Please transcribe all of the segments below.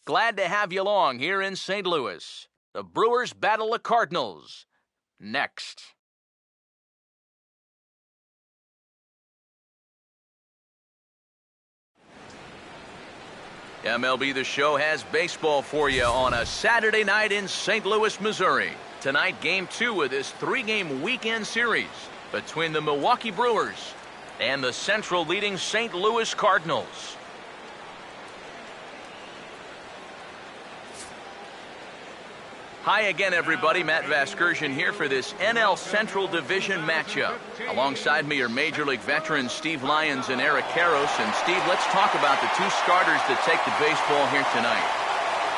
Glad to have you along here in St. Louis. The Brewers battle the Cardinals. Next. MLB The Show has baseball for you on a Saturday night in St. Louis, Missouri. Tonight, Game 2 of this 3-game weekend series between the Milwaukee Brewers and the Central leading St. Louis Cardinals. Hi again, everybody. Matt Vasgersian here for this NL Central Division matchup. Alongside me are Major League veterans Steve Lyons and Eric Karros. And Steve, let's talk about the two starters that take the baseball here tonight.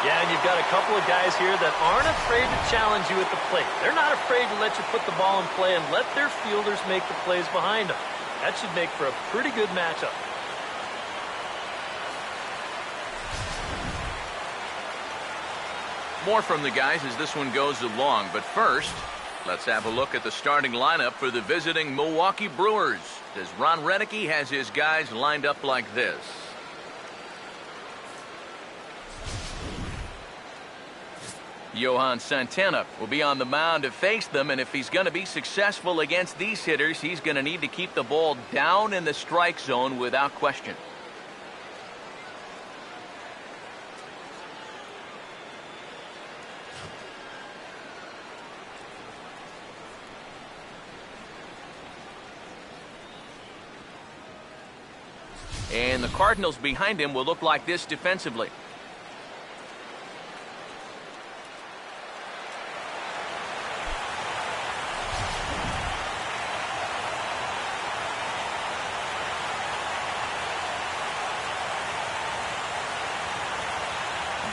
Yeah, and you've got a couple of guys here that aren't afraid to challenge you at the plate. They're not afraid to let you put the ball in play and let their fielders make the plays behind them. That should make for a pretty good matchup. More from the guys as this one goes along, but first, let's have a look at the starting lineup for the visiting Milwaukee Brewers, as Ron Renneke has his guys lined up like this. Johan Santana will be on the mound to face them, and if he's going to be successful against these hitters, he's going to need to keep the ball down in the strike zone without question. And the Cardinals behind him will look like this defensively.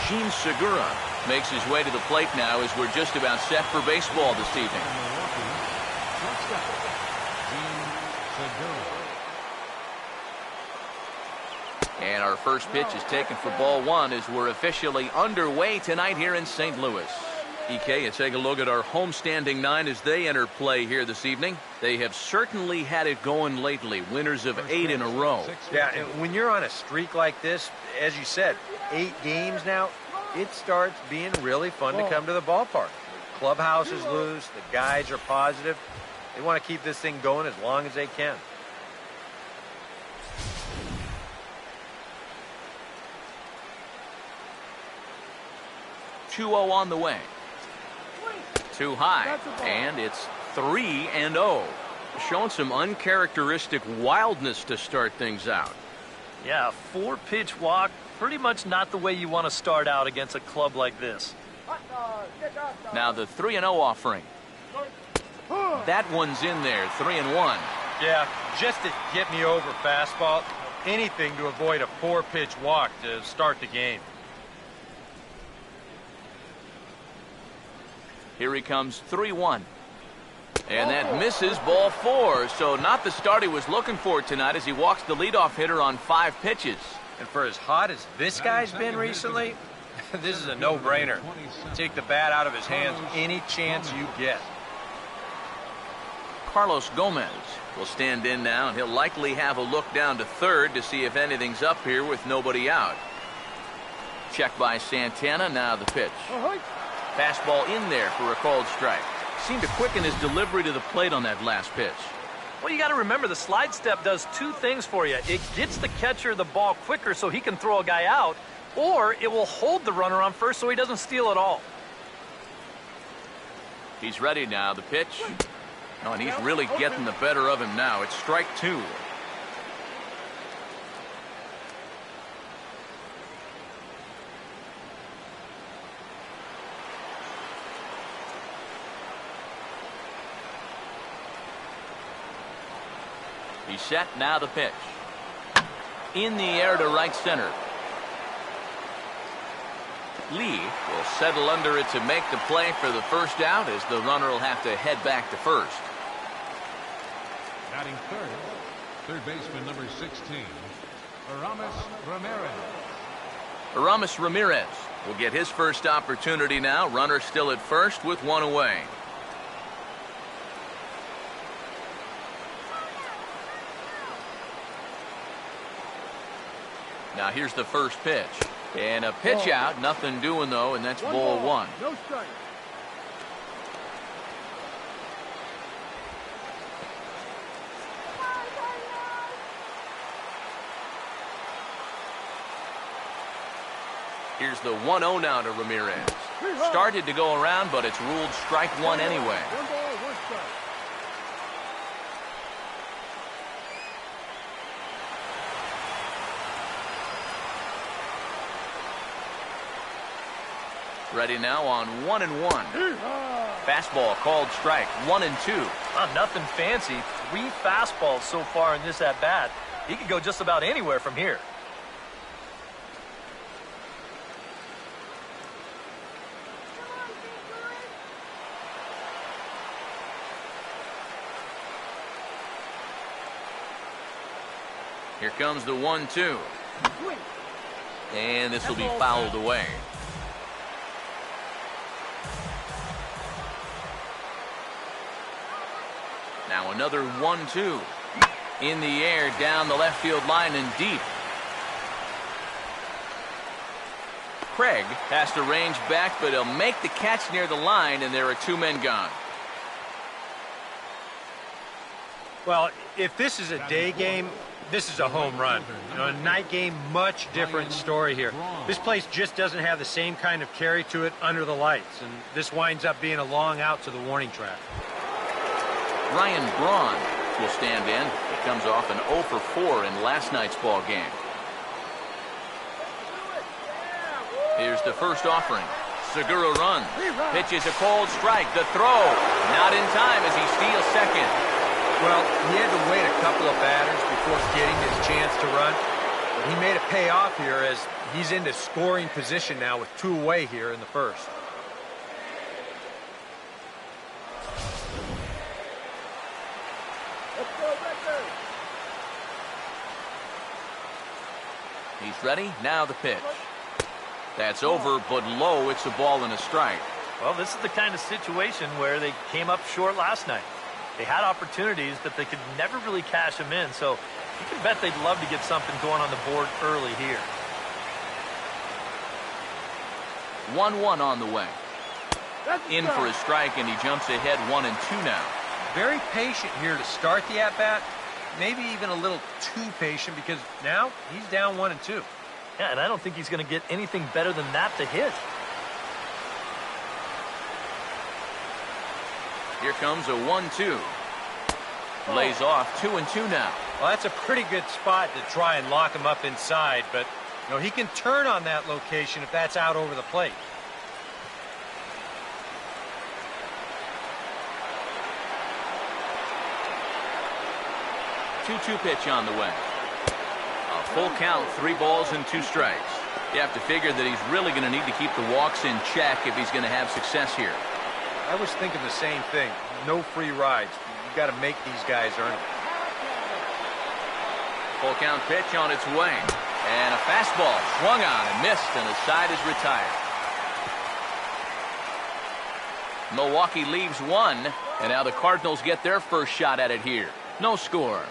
Gene Segura makes his way to the plate now as we're just about set for baseball this evening. And our first pitch is taken for ball one as we're officially underway tonight here in St. Louis. EK, you take a look at our homestanding nine as they enter play here this evening. They have certainly had it going lately, winners of 8 in a row. Yeah, and when you're on a streak like this, as you said, 8 games now, it starts being really fun to come to the ballpark. Clubhouse is loose, the guys are positive. They want to keep this thing going as long as they can. 2-0 on the way. Too high, and it's 3-0. Showing some uncharacteristic wildness to start things out. Yeah, 4-pitch walk, pretty much not the way you want to start out against a club like this. Now the 3-0 offering. That one's in there, 3-1. Yeah, just to get me over fastball, anything to avoid a 4-pitch walk to start the game. Here he comes, 3-1. And that misses, ball 4. So not the start he was looking for tonight as he walks the leadoff hitter on 5 pitches. And for as hot as this guy's been recently, this is a no-brainer. Take the bat out of his hands any chance you get. Carlos Gomez will stand in now, and he'll likely have a look down to third to see if anything's up here with nobody out. Checked by Santana, now the pitch. Fastball in there for a called strike. Seemed to quicken his delivery to the plate on that last pitch. Well, you got to remember the slide step does 2 things for you. It gets the catcher the ball quicker so he can throw a guy out, or it will hold the runner on first so he doesn't steal it all. He's ready now, the pitch. Oh, and he's really getting the better of him now. It's strike 2. He's set, now the pitch. In the air to right center. Lee will settle under it to make the play for the first out as the runner will have to head back to first. Batting third baseman number 16, Aramis Ramirez will get his first opportunity now. Runner still at first with 1 away. Now here's the first pitch. And a pitch out, nothing doing though, and that's ball one. No strike. Here's the 1-0 now to Ramirez. Started to go around, but it's ruled strike one anyway. 1 ball, 1 strike. Ready now on 1-1. Fastball called strike, 1-2. Nothing fancy. 3 fastballs so far in this at bat. He could go just about anywhere from here. Here comes the 1-2. And this will be fouled away. Now another 1-2. In the air, down the left field line and deep. Craig has to range back, but he'll make the catch near the line, and there are 2 men gone. Well, if this is a day game, this is a home run. You know, a night game, much different story here. This place just doesn't have the same kind of carry to it under the lights, and this winds up being a long out to the warning track. Ryan Braun will stand in. He comes off an 0 for 4 in last night's ball game. Here's the first offering. Segura runs. Pitches a cold strike. The throw. Not in time as he steals second. Well, he had to wait a couple of batters before getting his chance to run. But he made it pay off here as he's into scoring position now with 2 away here in the first. He's ready. Now the pitch. That's over, but low. It's a ball and a strike. Well, this is the kind of situation where they came up short last night. They had opportunities, but they could never really cash them in. So you can bet they'd love to get something going on the board early here. 1-1 on the way. In for a strike, and he jumps ahead 1-2 now. Very patient here to start the at-bat. Maybe even a little too patient because now he's down 1-2. Yeah, and I don't think he's going to get anything better than that to hit. Here comes a 1-2. Lays off 2-2 now. Well, that's a pretty good spot to try and lock him up inside, but you know, he can turn on that location if that's out over the plate. 2-2 pitch on the way. A full count, 3 balls and 2 strikes. You have to figure that he's really going to need to keep the walks in check if he's going to have success here. I was thinking the same thing. No free rides. You've got to make these guys earn it. Full count pitch on its way. And a fastball swung on and missed, and the side is retired. Milwaukee leaves 1, and now the Cardinals get their first shot at it here. No score.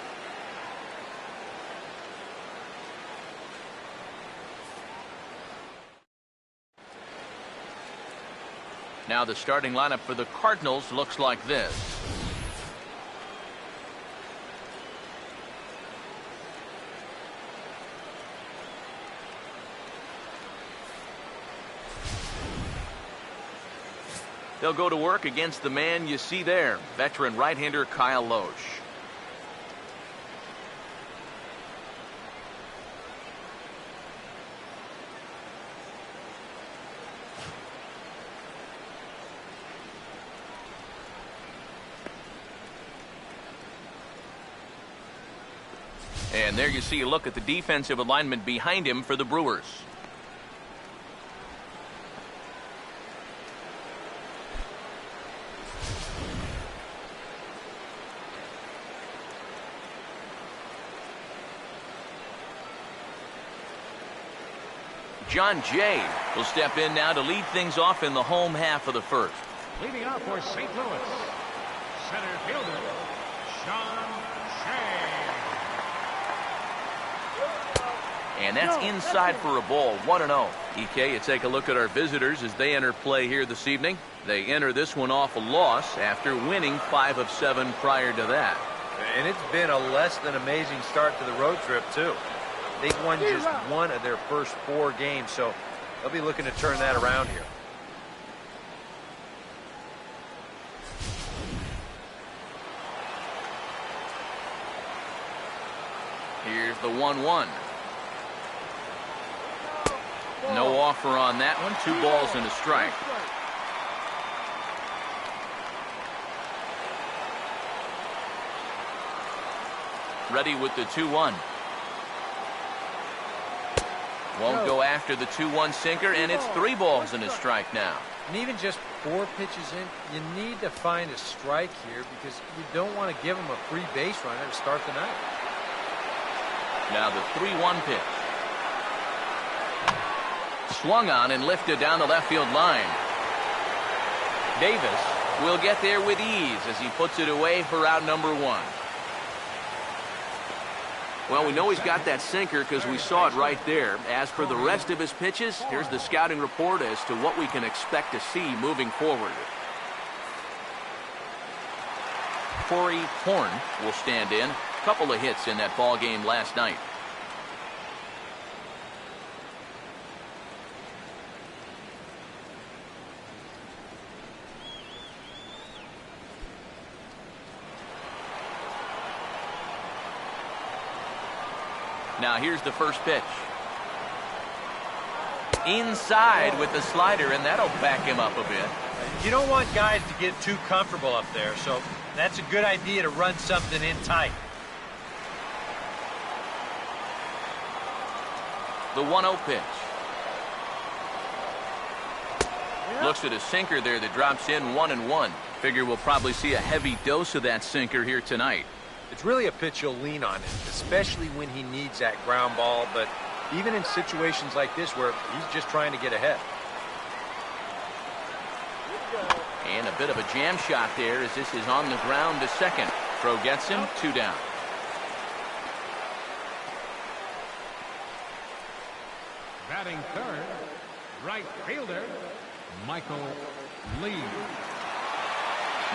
Now the starting lineup for the Cardinals looks like this. They'll go to work against the man you see there, veteran right-hander Kyle Loesch. And there you see a look at the defensive alignment behind him for the Brewers. John Jay will step in now to lead things off in the home half of the first. Leading off for St. Louis, center fielder, John Jay. And that's inside for a ball, 1-0. EK, you take a look at our visitors as they enter play here this evening. They enter this one off a loss after winning 5 of 7 prior to that. And it's been a less than amazing start to the road trip, too. They've won just 1 of their first 4 games, so they'll be looking to turn that around here. Here's the 1-1. No offer on that one. 2 balls and a strike. Ready with the 2-1. Won't go after the 2-1 sinker, and it's 3 balls and a strike now. And even just 4 pitches in, you need to find a strike here because you don't want to give them a free base runner to start the night. Now the 3-1 pitch. Swung on and lifted down the left field line. Davis will get there with ease as he puts it away for out number 1. Well, we know he's got that sinker because we saw it right there. As for the rest of his pitches, here's the scouting report as to what we can expect to see moving forward. Corey Horn will stand in. Couple of hits in that ball game last night. Now here's the first pitch. Inside with the slider, and that'll back him up a bit. You don't want guys to get too comfortable up there, so that's a good idea to run something in tight. The 1-0 pitch. Looks at a sinker there that drops in 1-1. Figure we'll probably see a heavy dose of that sinker here tonight. It's really a pitch you'll lean on, especially when he needs that ground ball, but even in situations like this where he's just trying to get ahead. And a bit of a jam shot there as this is on the ground to second. Throw gets him, 2 down. Batting third, right fielder, Michael Lee.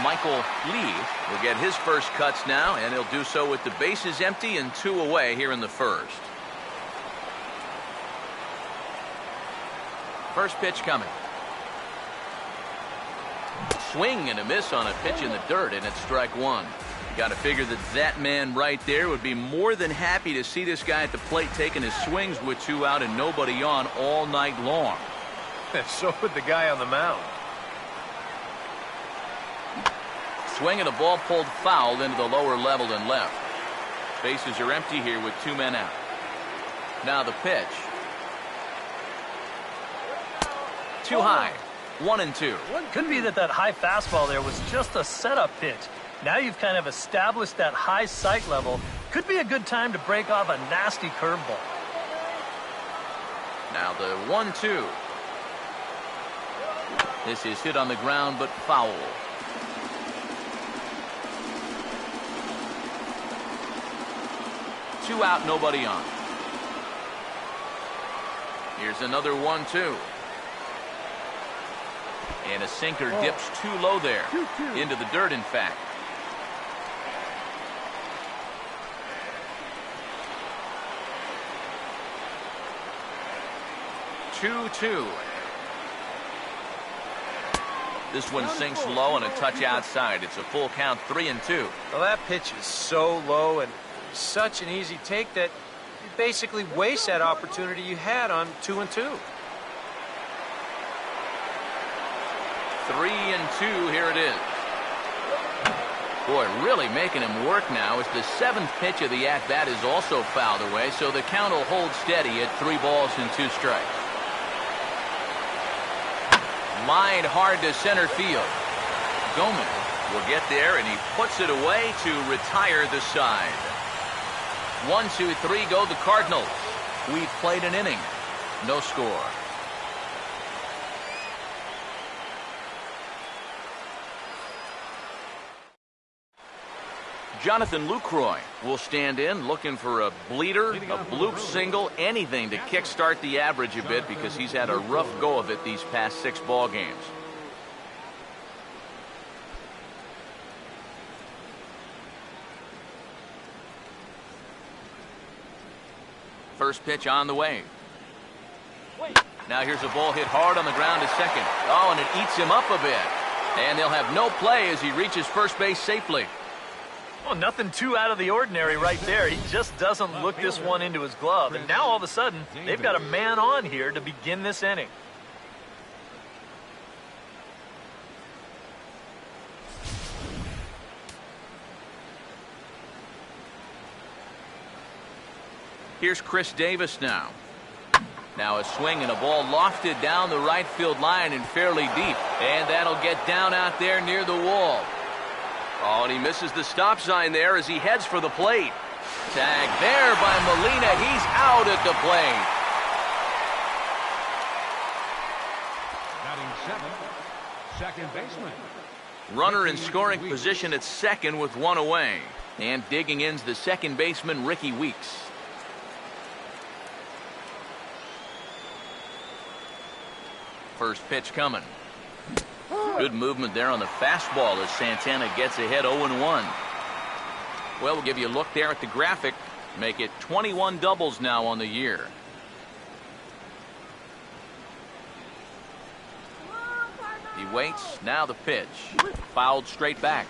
Michael Lee will get his first cuts now, and he'll do so with the bases empty and 2 away here in the first. First pitch coming. Swing and a miss on a pitch in the dirt, and it's strike 1. Got to figure that man right there would be more than happy to see this guy at the plate taking his swings with 2 out and nobody on all night long. So would the guy on the mound. Swing and a ball pulled foul into the lower level and left. Bases are empty here with 2 men out. Now the pitch. Too high. 1-2. Could be that high fastball there was just a setup pitch. Now you've kind of established that high sight level. Could be a good time to break off a nasty curveball. Now the 1-2. This is hit on the ground but foul. 2 out, nobody on. Here's another 1-2. And a sinker dips too low there. Into the dirt, in fact. Two. This one sinks low and a touch outside. It's a full count, 3-2. Well, that pitch is so low and such an easy take that you basically waste that opportunity you had on 2-2. 3-2, here it is. Boy, really making him work now as the 7th pitch of the at-bat is also fouled away, so the count will hold steady at 3 balls and 2 strikes. Lined hard to center field. Gomez will get there, and he puts it away to retire the side. 1-2-3 go the Cardinals. We've played an inning. No score. Jonathan Lucroy will stand in looking for a bleeder, a bloop single, anything to kickstart the average a bit because he's had a rough go of it these past 6 ball games. First pitch on the way. Now here's a ball hit hard on the ground to second. Oh, and it eats him up a bit. And they'll have no play as he reaches first base safely. Well, nothing too out of the ordinary right there. He just doesn't look this one into his glove. And now all of a sudden, they've got a man on here to begin this inning. Here's Chris Davis now. Now a swing and a ball lofted down the right field line and fairly deep. And that'll get down out there near the wall. Oh, and he misses the stop sign there as he heads for the plate. Tag there by Molina. He's out at the plate. Batting 7th, second baseman. Runner in scoring position at second with 1 away. And digging in's the second baseman, Ricky Weeks. First pitch coming. Good movement there on the fastball as Santana gets ahead 0-1. Well, we'll give you a look there at the graphic. Make it 21 doubles now on the year. He waits. Now the pitch. Fouled straight back.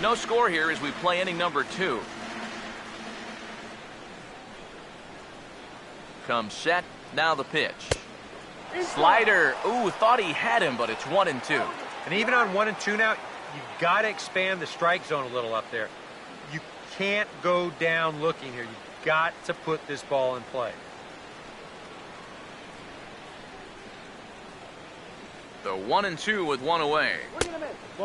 No score here as we play inning number 2. Comes set. Now the pitch. Slider. Ooh, thought he had him, but it's 1-2. And even on 1-2 now, you've got to expand the strike zone a little up there. You can't go down looking here. You've got to put this ball in play. The 1-2 with 1 away.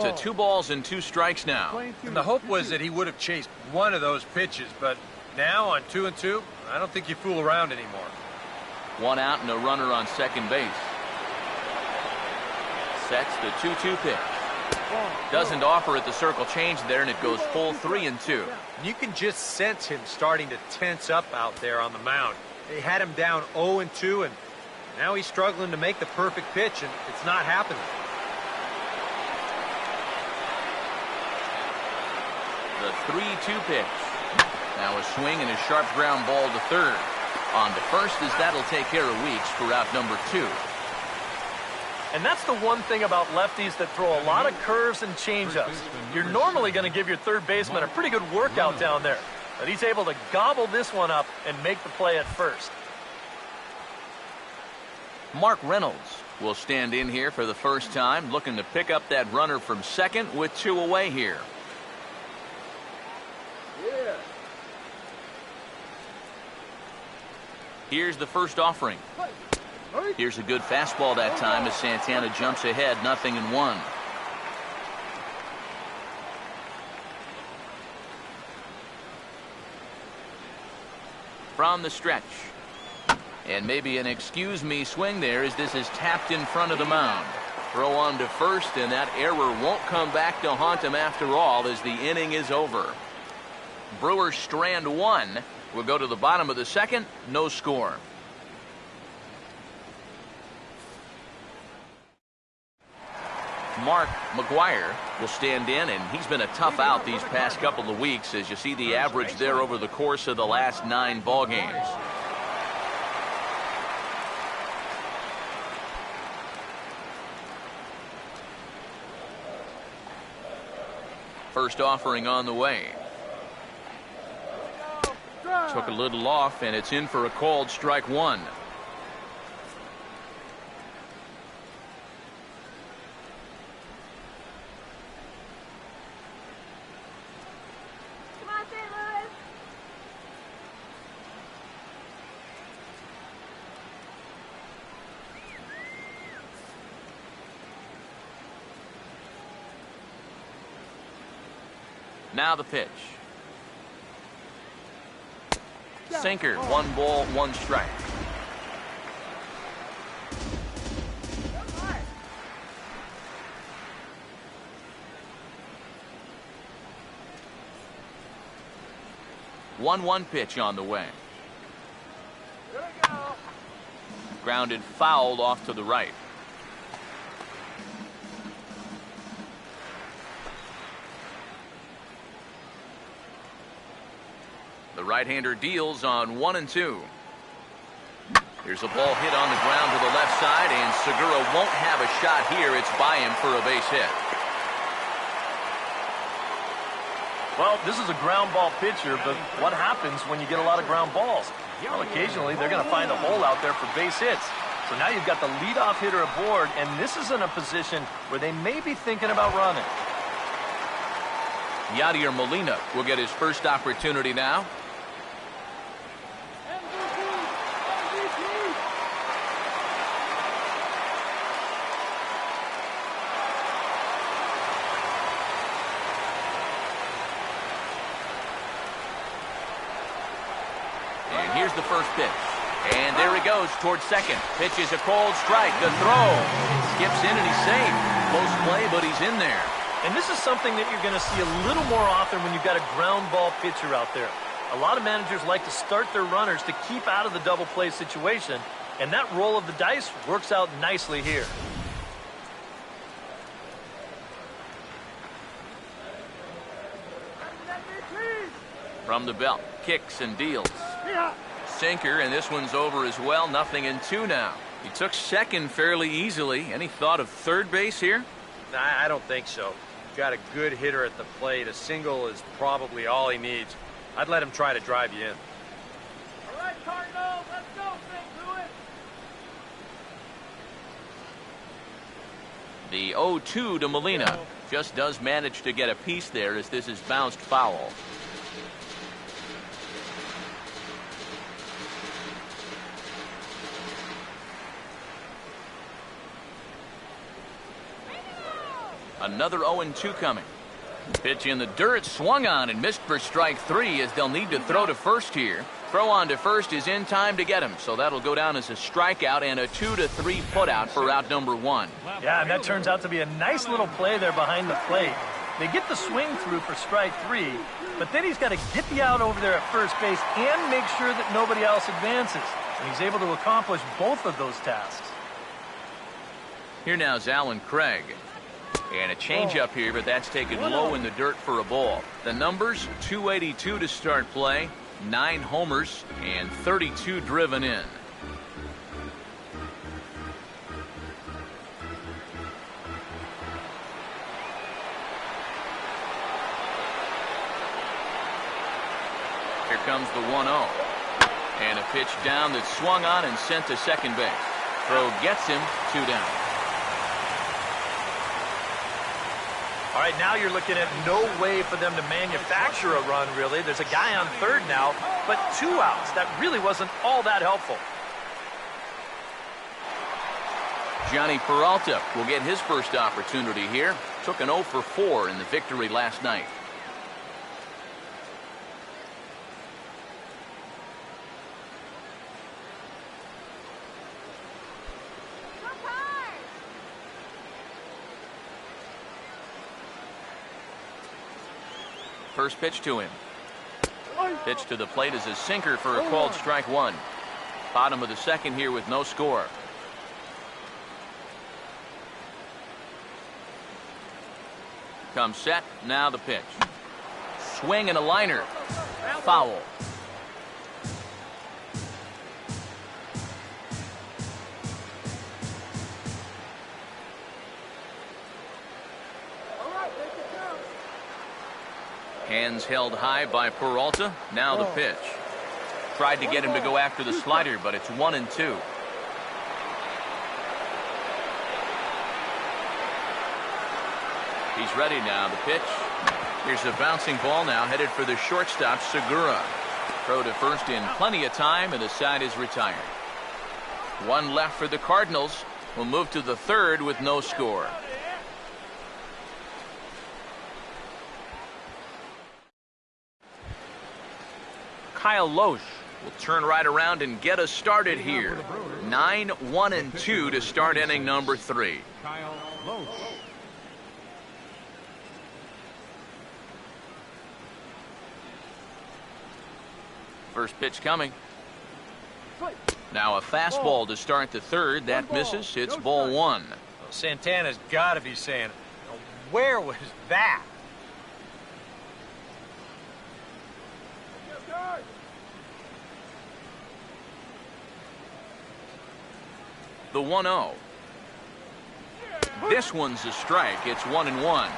To 2 balls and 2 strikes now. And the hope was that he would have chased one of those pitches, but now on 2-2, I don't think you fool around anymore. 1 out and a runner on second base. Sets the 2-2 pitch. Doesn't offer at the circle change there, and it goes full 3-2. You can just sense him starting to tense up out there on the mound. They had him down 0-2, and now he's struggling to make the perfect pitch, and it's not happening. The 3-2 pitch. Now a swing and a sharp ground ball to third. On to first as that'll take care of Weeks for out number 2. And that's the one thing about lefties that throw a lot of curves and changeups. You're normally going to give your third baseman a pretty good workout down there. But he's able to gobble this one up and make the play at first. Mark Reynolds will stand in here for the first time, looking to pick up that runner from second with 2 away here. Here's the first offering. Here's a good fastball that time as Santana jumps ahead, 0-1. From the stretch. And maybe an excuse me swing there as this is tapped in front of the mound. Throw on to first, and that error won't come back to haunt him after all as the inning is over. Brewers strand 1. We'll go to the bottom of the second. No score. Mark McGuire will stand in, and he's been a tough out these past couple of weeks as you see the average there over the course of the last 9 ball games. First offering on the way. Took a little off, and it's in for a called strike 1. Come on, St. Louis. Now the pitch. Sinker, 1 ball, 1 strike. 1-1 pitch on the way. Grounded foul off to the right. The right-hander deals on 1-2. Here's a ball hit on the ground to the left side, and Segura won't have a shot here. It's by him for a base hit. Well, this is a ground ball pitcher, but what happens when you get a lot of ground balls? Well, occasionally they're going to find a hole out there for base hits. So now you've got the leadoff hitter aboard, and this is in a position where they may be thinking about running. Yadier Molina will get his first opportunity now. And here's the first pitch. And there he goes towards second. Pitches a cold strike. The throw. Skips in and he's safe. Close play, but he's in there. And this is something that you're going to see a little more often when you've got a ground ball pitcher out there. A lot of managers like to start their runners to keep out of the double play situation, and that roll of the dice works out nicely here. From the belt, kicks and deals. Sinker, and this one's over as well. 0-2 now. He took second fairly easily. Any thought of third base here? I don't think so. Got a good hitter at the plate. A single is probably all he needs. I'd let him try to drive you in. All right, Cardinals, let's go, St. The Louis. 0-2 to Molina. Just does manage to get a piece there as this is bounced foul. Another 0-2 coming. Pitch in the dirt, swung on and missed for strike 3 as they'll need to throw to first here. Throw on to first is in time to get him, so that'll go down as a strikeout and a 2-3 putout for out number 1. Yeah, and that turns out to be a nice little play there behind the plate. They get the swing through for strike 3, but then he's got to get the out over there at first base and make sure that nobody else advances. And he's able to accomplish both of those tasks. Here now is Alan Craig. And a changeup here, but that's taken low in the dirt for a ball. The numbers, 282 to start play, 9 homers, and 32 driven in. Here comes the 1-0. And a pitch down that swung on and sent to second base. Throw gets him, 2 down. All right, now you're looking at no way for them to manufacture a run, really. There's a guy on third now, but 2 outs. That really wasn't all that helpful. Johnny Peralta will get his first opportunity here. Took an 0 for 4 in the victory last night. First pitch to him. Pitch to the plate is a sinker for a called strike 1. Bottom of the second here with no score. Comes set. Now the pitch. Swing and a liner. Foul. Hands held high by Peralta. Now the pitch. Tried to get him to go after the slider, but it's 1-2. He's ready now. The pitch. Here's a bouncing ball now headed for the shortstop, Segura. Throw to first in plenty of time, and the side is retired. 1 left for the Cardinals. Will move to the third with no score. Kyle Loesch will turn right around and get us started here. 9-1-2 to start inning number 3. Kyle Loesch. First pitch coming. Now a fastball to start the third. That misses. It's ball one. Well, Santana's got to be saying, where was that? The 1-0. This one's a strike. It's 1-1.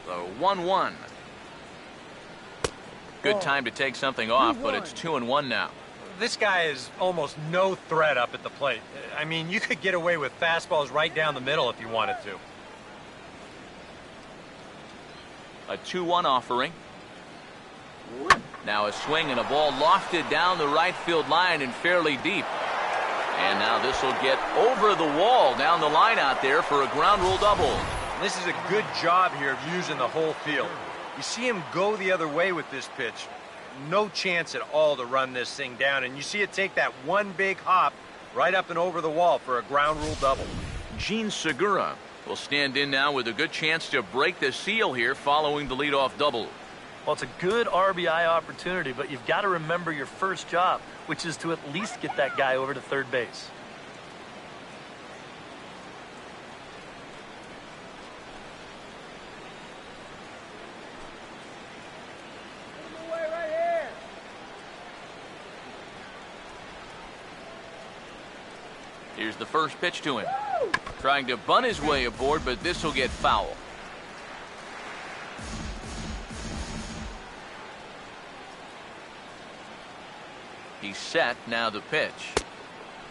The 1-1. Good time to take something off, but it's 2-1 now. This guy is almost no threat up at the plate. I mean, you could get away with fastballs right down the middle if you wanted to. A 2-1 offering. Now a swing and a ball lofted down the right field line and fairly deep. And now this will get over the wall down the line out there for a ground rule double. This is a good job here of using the whole field. You see him go the other way with this pitch. No chance at all to run this thing down. And you see it take that one big hop right up and over the wall for a ground rule double. Gene Segura will stand in now with a good chance to break the seal here following the leadoff double. Well, it's a good RBI opportunity, but you've got to remember your first job, which is to at least get that guy over to third base. Here's the first pitch to him. Trying to bunt his way aboard, but this will get foul. He's set. Now the pitch.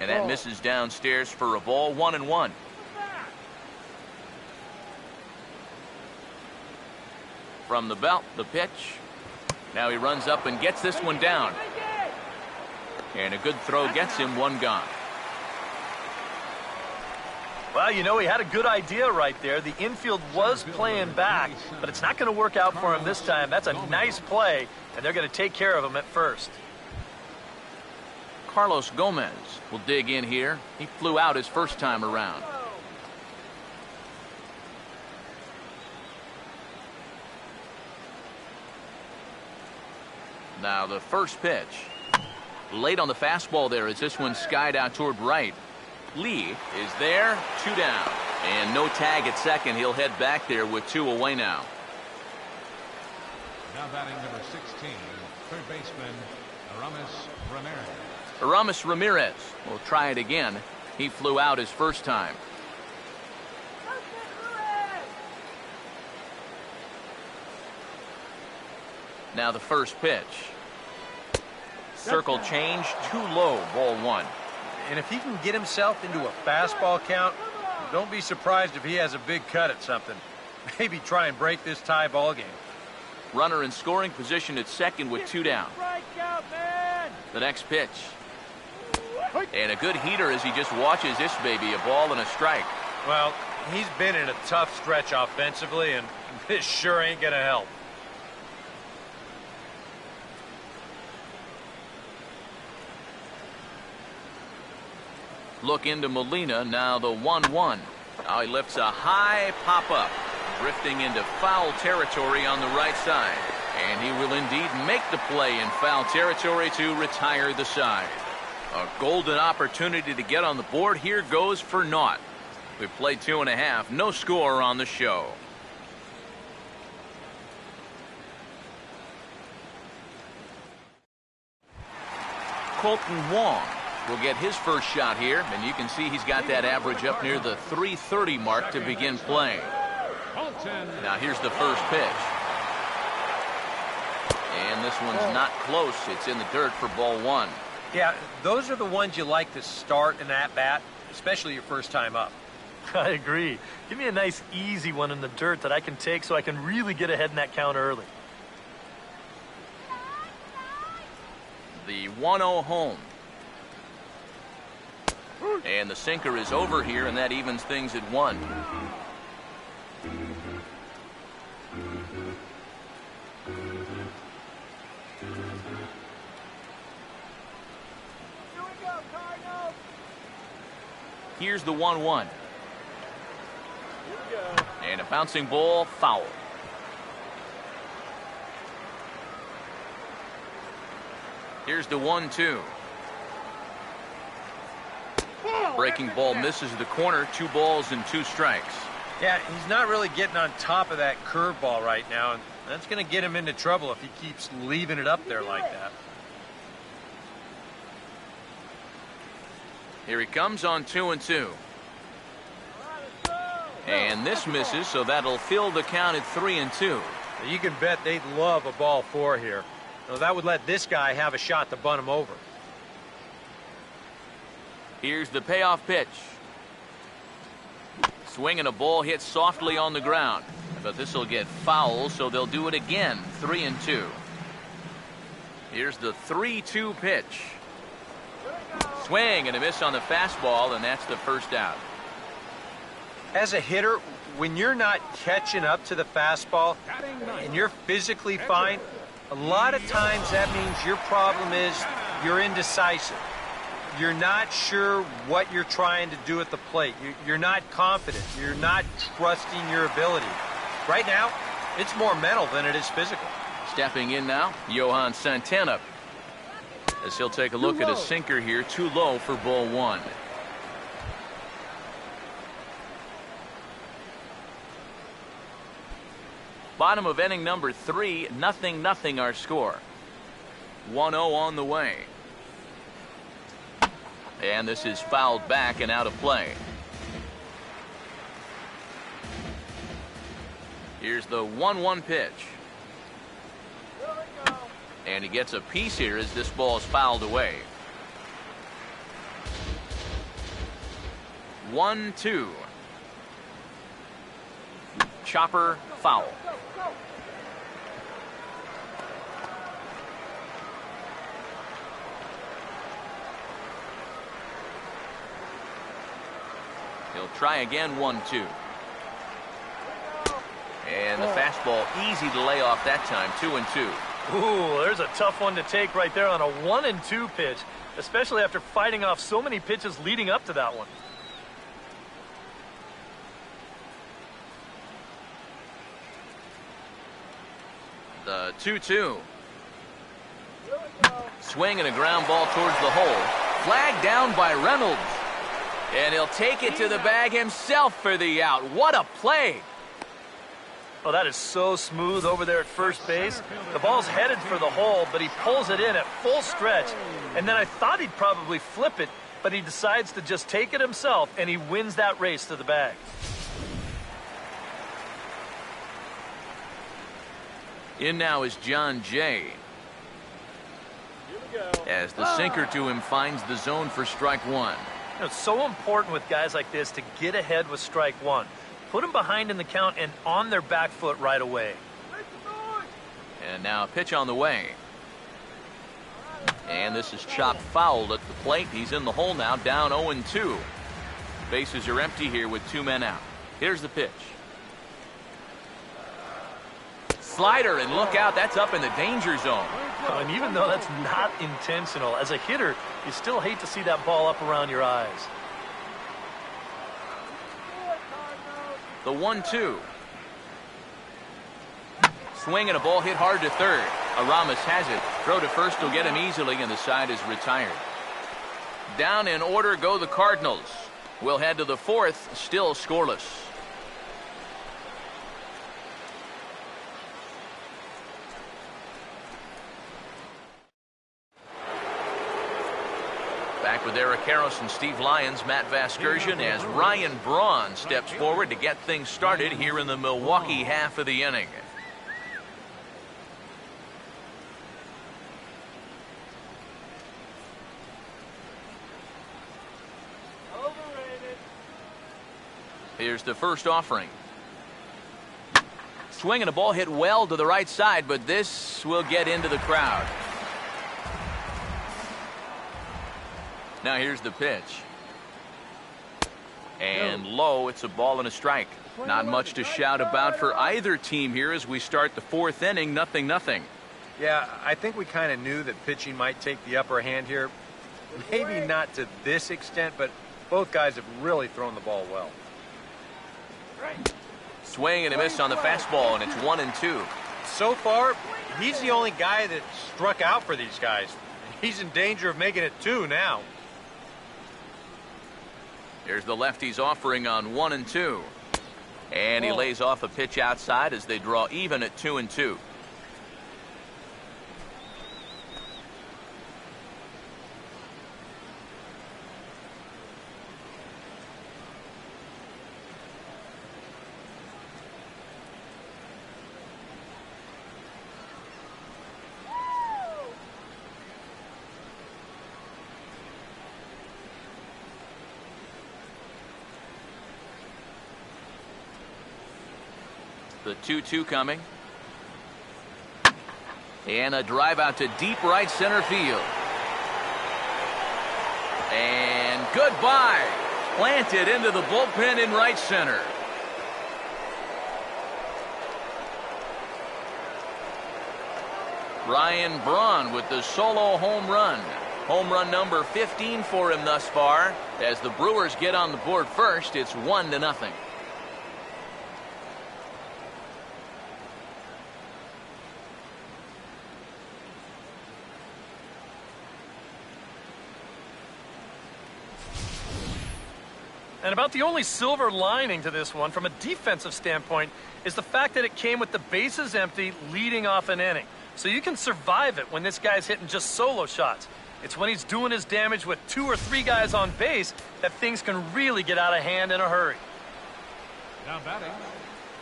And that misses downstairs for a ball. 1-1. From the belt, the pitch. Now he runs up and gets this one down. And a good throw gets him one gone. Well, you know, he had a good idea right there. The infield was playing back, but it's not going to work out for him this time. That's a nice play, and they're going to take care of him at first. Carlos Gomez will dig in here. He flew out his first time around. Now the first pitch. Late on the fastball there as this one skied out toward right. Lee is there, 2 down. And no tag at second. He'll head back there with 2 away now. Now batting number 16, third baseman, Ramirez. Aramis Ramirez will try it again. He flew out his first time. Now the first pitch. Circle change, too low, ball 1. And if he can get himself into a fastball count, don't be surprised if he has a big cut at something. Maybe try and break this tie ball game. Runner in scoring position at second with 2 down. The next pitch. And a good heater as he just watches this baby, a ball and a strike. Well, he's been in a tough stretch offensively, and this sure ain't going to help. Look into Molina, now the 1-1. Now he lifts a high pop-up, drifting into foul territory on the right side. And he will indeed make the play in foul territory to retire the side. A golden opportunity to get on the board here goes for naught. We've played 2.5, no score on the show. Colton Wong will get his first shot here, and you can see he's got that average up near the 330 mark to begin playing. Now here's the first pitch. And this one's not close. It's in the dirt for ball 1. Yeah, those are the ones you like to start in that bat, especially your first time up. I agree. Give me a nice easy one in the dirt that I can take so I can really get ahead in that count early. The 1-0 home. And the sinker is over here, and that evens things at 1. Here's the 1-1. And a bouncing ball, foul. Here's the 1-2. Breaking ball misses the corner. 2 balls and 2 strikes. Yeah, he's not really getting on top of that curveball right now, and that's going to get him into trouble if he keeps leaving it up there like that. Here he comes on 2-2. And this misses, so that'll fill the count at 3-2. You can bet they'd love a ball 4 here. Now, that would let this guy have a shot to bunt him over. Here's the payoff pitch. Swing and a ball hit softly on the ground. But this will get foul, so they'll do it again. 3-2. Here's the 3-2 pitch. Swing and a miss on the fastball, and that's the first out. As a hitter, when you're not catching up to the fastball and you're physically fine, a lot of times that means your problem is you're indecisive. You're not sure what you're trying to do at the plate. You're not confident. You're not trusting your ability. Right now, it's more mental than it is physical. Stepping in now, Johan Santana. As he'll take a look at his sinker here, too low for ball 1. Bottom of inning number 3, 0-0 our score. 1-0 on the way. And this is fouled back and out of play. Here's the 1-1 pitch. And he gets a piece here as this ball is fouled away. 1-2. Chopper, foul. He'll try again, 1-2. And the fastball easy to lay off that time, 2-2. Ooh, there's a tough one to take right there on a 1-2 pitch, especially after fighting off so many pitches leading up to that one. The 2-2. Swing and a ground ball towards the hole. Flag down by Reynolds. And he'll take it to the bag himself for the out. What a play. Oh, that is so smooth over there at first base. The ball's headed for the hole, but he pulls it in at full stretch. And then I thought he'd probably flip it, but he decides to just take it himself, and he wins that race to the bag. In now is John Jay. As the sinker to him finds the zone for strike 1. You know, it's so important with guys like this to get ahead with strike 1. Put them behind in the count and on their back foot right away. And now a pitch on the way. And this is chopped foul at the plate. He's in the hole now, down 0-2. Bases are empty here with 2 men out. Here's the pitch. Slider, and look out, that's up in the danger zone. And even though that's not intentional, as a hitter, you still hate to see that ball up around your eyes. The 1-2. Swing and a ball hit hard to third. Aramis has it. Throw to first will get him easily, and the side is retired. Down in order go the Cardinals. We'll head to the 4th, still scoreless. Back with Eric Harris and Steve Lyons, Matt Vasgersian, as Ryan Braun steps forward to get things started here in the Milwaukee half of the inning. Here's the first offering. Swing and a ball hit well to the right side, but this will get into the crowd. Now here's the pitch. And low, it's a ball and a strike. Not much to shout about for either team here as we start the 4th inning, 0-0. Yeah, I think we kind of knew that pitching might take the upper hand here. Maybe not to this extent, but both guys have really thrown the ball well. Right. Swing and a miss on the fastball, and it's 1-2. So far, he's the only guy that struck out for these guys. He's in danger of making it 2 now. Here's the lefty's offering on 1-2. And he lays off a pitch outside as they draw even at 2-2. The 2-2 coming. And a drive out to deep right center field. And goodbye. Planted into the bullpen in right center. Ryan Braun with the solo home run. Home run number 15 for him thus far. As the Brewers get on the board first, it's 1-0. And about the only silver lining to this one from a defensive standpoint is the fact that it came with the bases empty leading off an inning. So you can survive it when this guy's hitting just solo shots. It's when he's doing his damage with 2 or 3 guys on base that things can really get out of hand in a hurry. Now batting.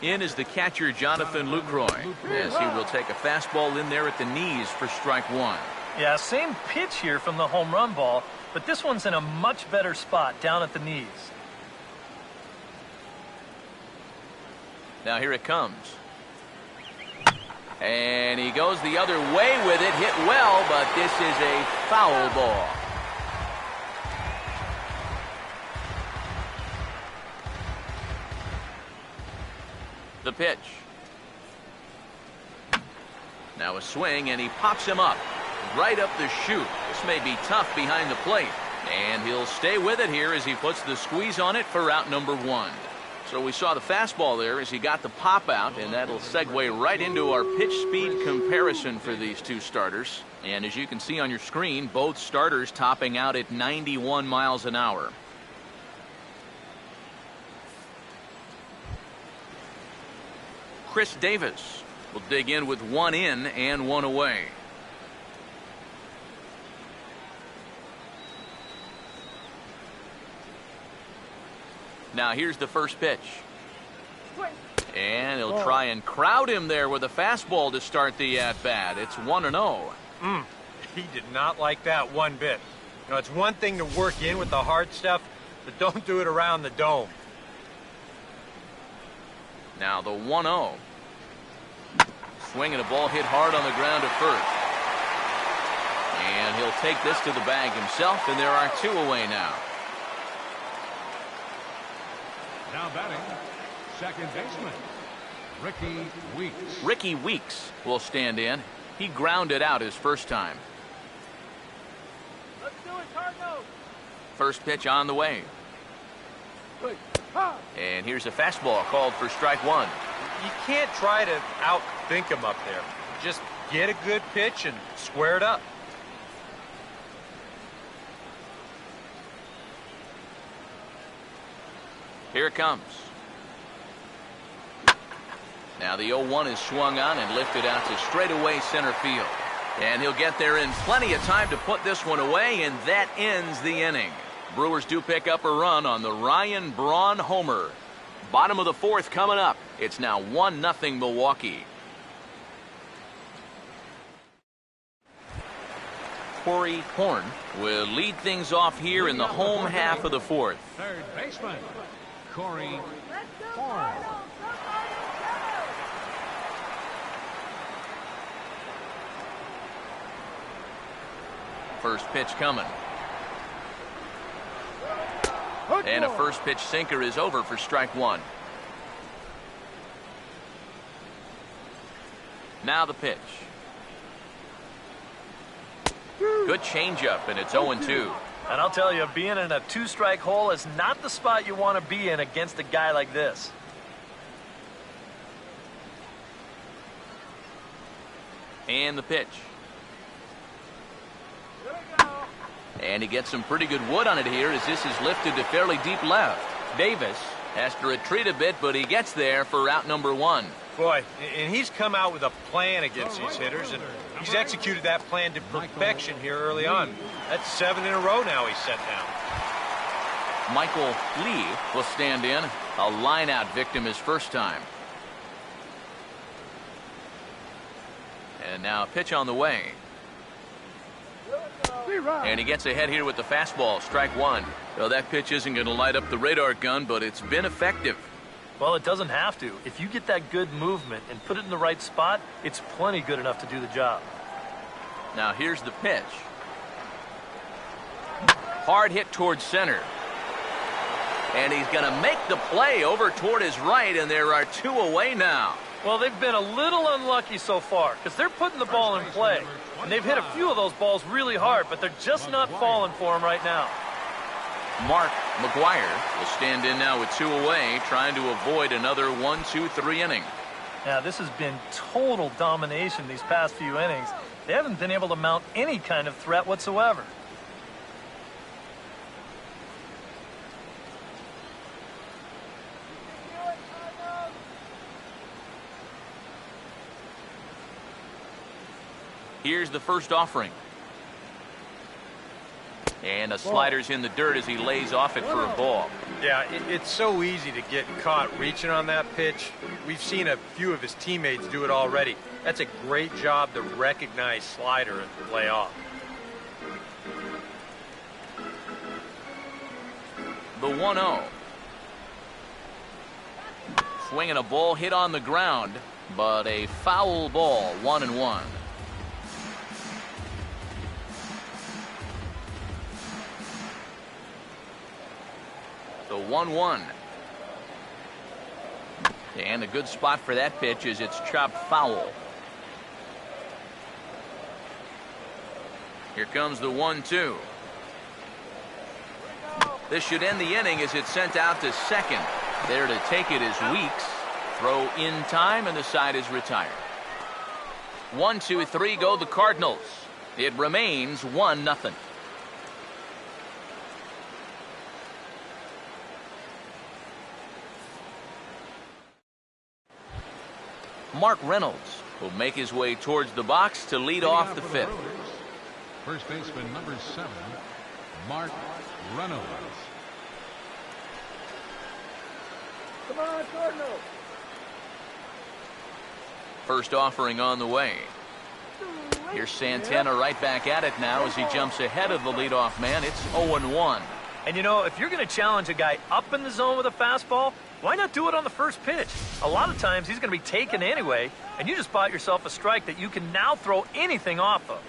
In is the catcher, Jonathan Lucroy, as he will take a fastball in there at the knees for strike 1. Yeah, same pitch here from the home run ball, but this one's in a much better spot down at the knees. Now here it comes. And he goes the other way with it. Hit well, but this is a foul ball. The pitch. Now a swing, and he pops him up. Right up the chute. This may be tough behind the plate. And he'll stay with it here as he puts the squeeze on it for out number 1. So we saw the fastball there as he got the pop out, and that'll segue right into our pitch speed comparison for these two starters. And as you can see on your screen, both starters topping out at 91 miles an hour. Chris Davis will dig in with 1 in and 1 away. Now here's the first pitch. And he'll try and crowd him there with a fastball to start the at-bat. It's 1-0. He did not like that one bit. You know, it's one thing to work in with the hard stuff, but don't do it around the dome. Now the 1-0. Swinging a ball hit hard on the ground at first. And he'll take this to the bag himself, and there are 2 away now. Now batting, second baseman, Ricky Weeks. Ricky Weeks will stand in. He grounded out his first time. Let's do it, Cardinals. First pitch on the way. And here's a fastball called for strike 1. You can't try to outthink him up there. Just get a good pitch and square it up. Here it comes. Now the 0-1 is swung on and lifted out to straightaway center field. And he'll get there in plenty of time to put this one away, and that ends the inning. Brewers do pick up a run on the Ryan Braun homer. Bottom of the 4th coming up. It's now 1-0 Milwaukee. Corey Horn will lead things off here in the home half of the 4th. Third baseman, Corey Let's go, Horn. Cardinals. Go, Cardinals, First pitch coming. And a first pitch sinker is over for strike 1. Now the pitch. Good changeup, and it's 0-2. And I'll tell you, being in a 2-strike hole is not the spot you want to be in against a guy like this. And the pitch. And he gets some pretty good wood on it here as this is lifted to fairly deep left. Davis has to retreat a bit, but he gets there for out number 1. Boy, and he's come out with a plan against these hitters, and he's executed that plan to perfection here early on. That's 7 in a row now he's set down. Michael Lee will stand in. A line-out victim his first time. And now a pitch on the way. And he gets ahead here with the fastball, strike 1. Well, that pitch isn't going to light up the radar gun, but it's been effective. Well, it doesn't have to. If you get that good movement and put it in the right spot, it's plenty good enough to do the job. Now here's the pitch. Hard hit towards center. And he's going to make the play over toward his right, and there are 2 away now. Well, they've been a little unlucky so far because they're putting the ball in play. And they've hit a few of those balls really hard, but they're just not falling for him right now. Mark McGuire will stand in now with 2 away, trying to avoid another 1, 2, 3 inning. Now, this has been total domination these past few innings. They haven't been able to mount any kind of threat whatsoever. Here's the first offering. And a slider's in the dirt as he lays off it for a ball. Yeah, it's so easy to get caught reaching on that pitch. We've seen a few of his teammates do it already. That's a great job to recognize slider and lay off. The 1-0. Swinging a ball hit on the ground, but a foul ball, 1-1. The 1-1. And a good spot for that pitch is it's chopped foul. Here comes the 1-2. This should end the inning as it's sent out to second. There to take it is Weeks. Throw in time and the side is retired. 1, 2, 3 go the Cardinals. It remains 1-0. Mark Reynolds will make his way towards the box to lead off the 5th. First baseman number 7, Mark Reynolds. Come on, Cardinals. First offering on the way. Here's Santana right back at it now as he jumps ahead of the leadoff man. It's 0-1. And you know, if you're going to challenge a guy up in the zone with a fastball, why not do it on the first pitch? A lot of times he's going to be taken anyway, and you just bought yourself a strike that you can now throw anything off of.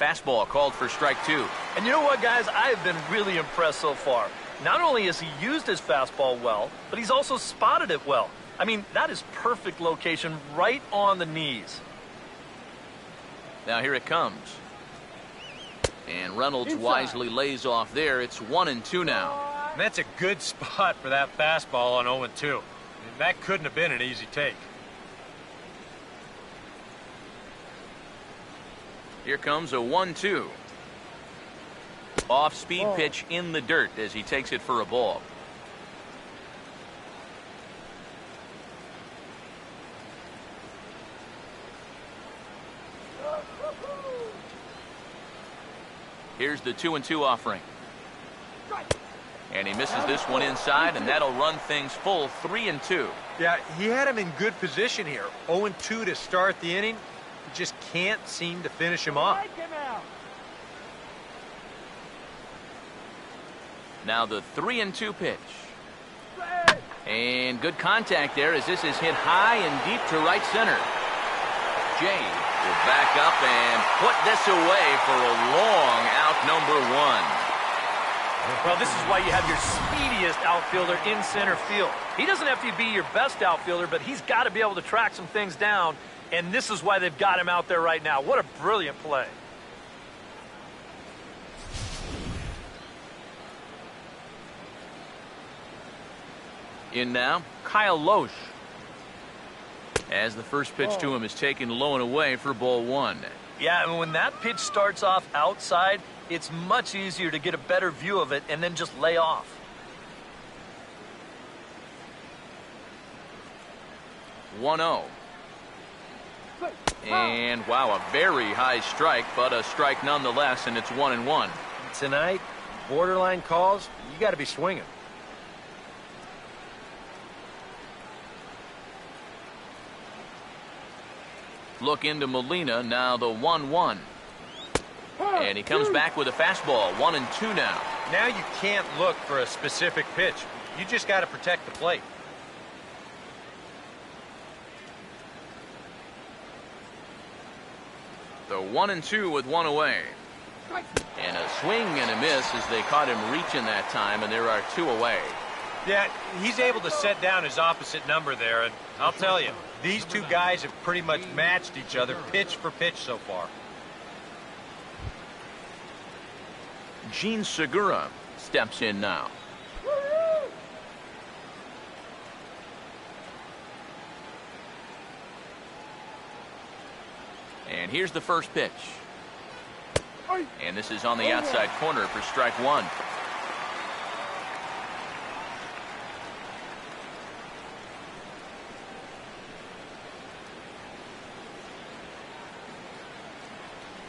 Fastball called for strike 2. And you know what, guys? I have been really impressed so far. Not only has he used his fastball well, but he's also spotted it well. I mean, that is perfect location right on the knees. Now here it comes. And Reynolds wisely lays off there. It's 1-2 now. And that's a good spot for that fastball on 0-2. That couldn't have been an easy take. Here comes a 1-2. Off-speed pitch in the dirt as he takes it for a ball. Here's the 2-2 offering. And he misses this one inside, and that'll run things full 3-2. Yeah, he had him in good position here. 0-2 to start the inning. He just can't seem to finish him off. Now the 3-2 pitch. And good contact there as this is hit high and deep to right center. Jay will back up and put this away for a long out number 1. Well, this is why you have your speediest outfielder in center field. He doesn't have to be your best outfielder, but he's got to be able to track some things down, and this is why they've got him out there right now. What a brilliant play. In now, Kyle Loesch. As the first pitch to him is taken low and away for ball one. Yeah, and when that pitch starts off outside, it's much easier to get a better view of it and then just lay off. 1-0. And wow, a very high strike, but a strike nonetheless, and it's 1-1. Tonight, borderline calls, you got to be swinging. Look into Molina, now the 1-1. And he comes back with a fastball, 1-2 now. Now you can't look for a specific pitch. You just got to protect the plate. The 1-2 with one away. And a swing and a miss as they caught him reaching that time, and there are two away. Yeah, he's able to set down his opposite number there, and I'll tell you, these two guys have pretty much matched each other pitch for pitch so far. Gene Segura steps in now. And here's the first pitch. And this is on the outside corner for strike one.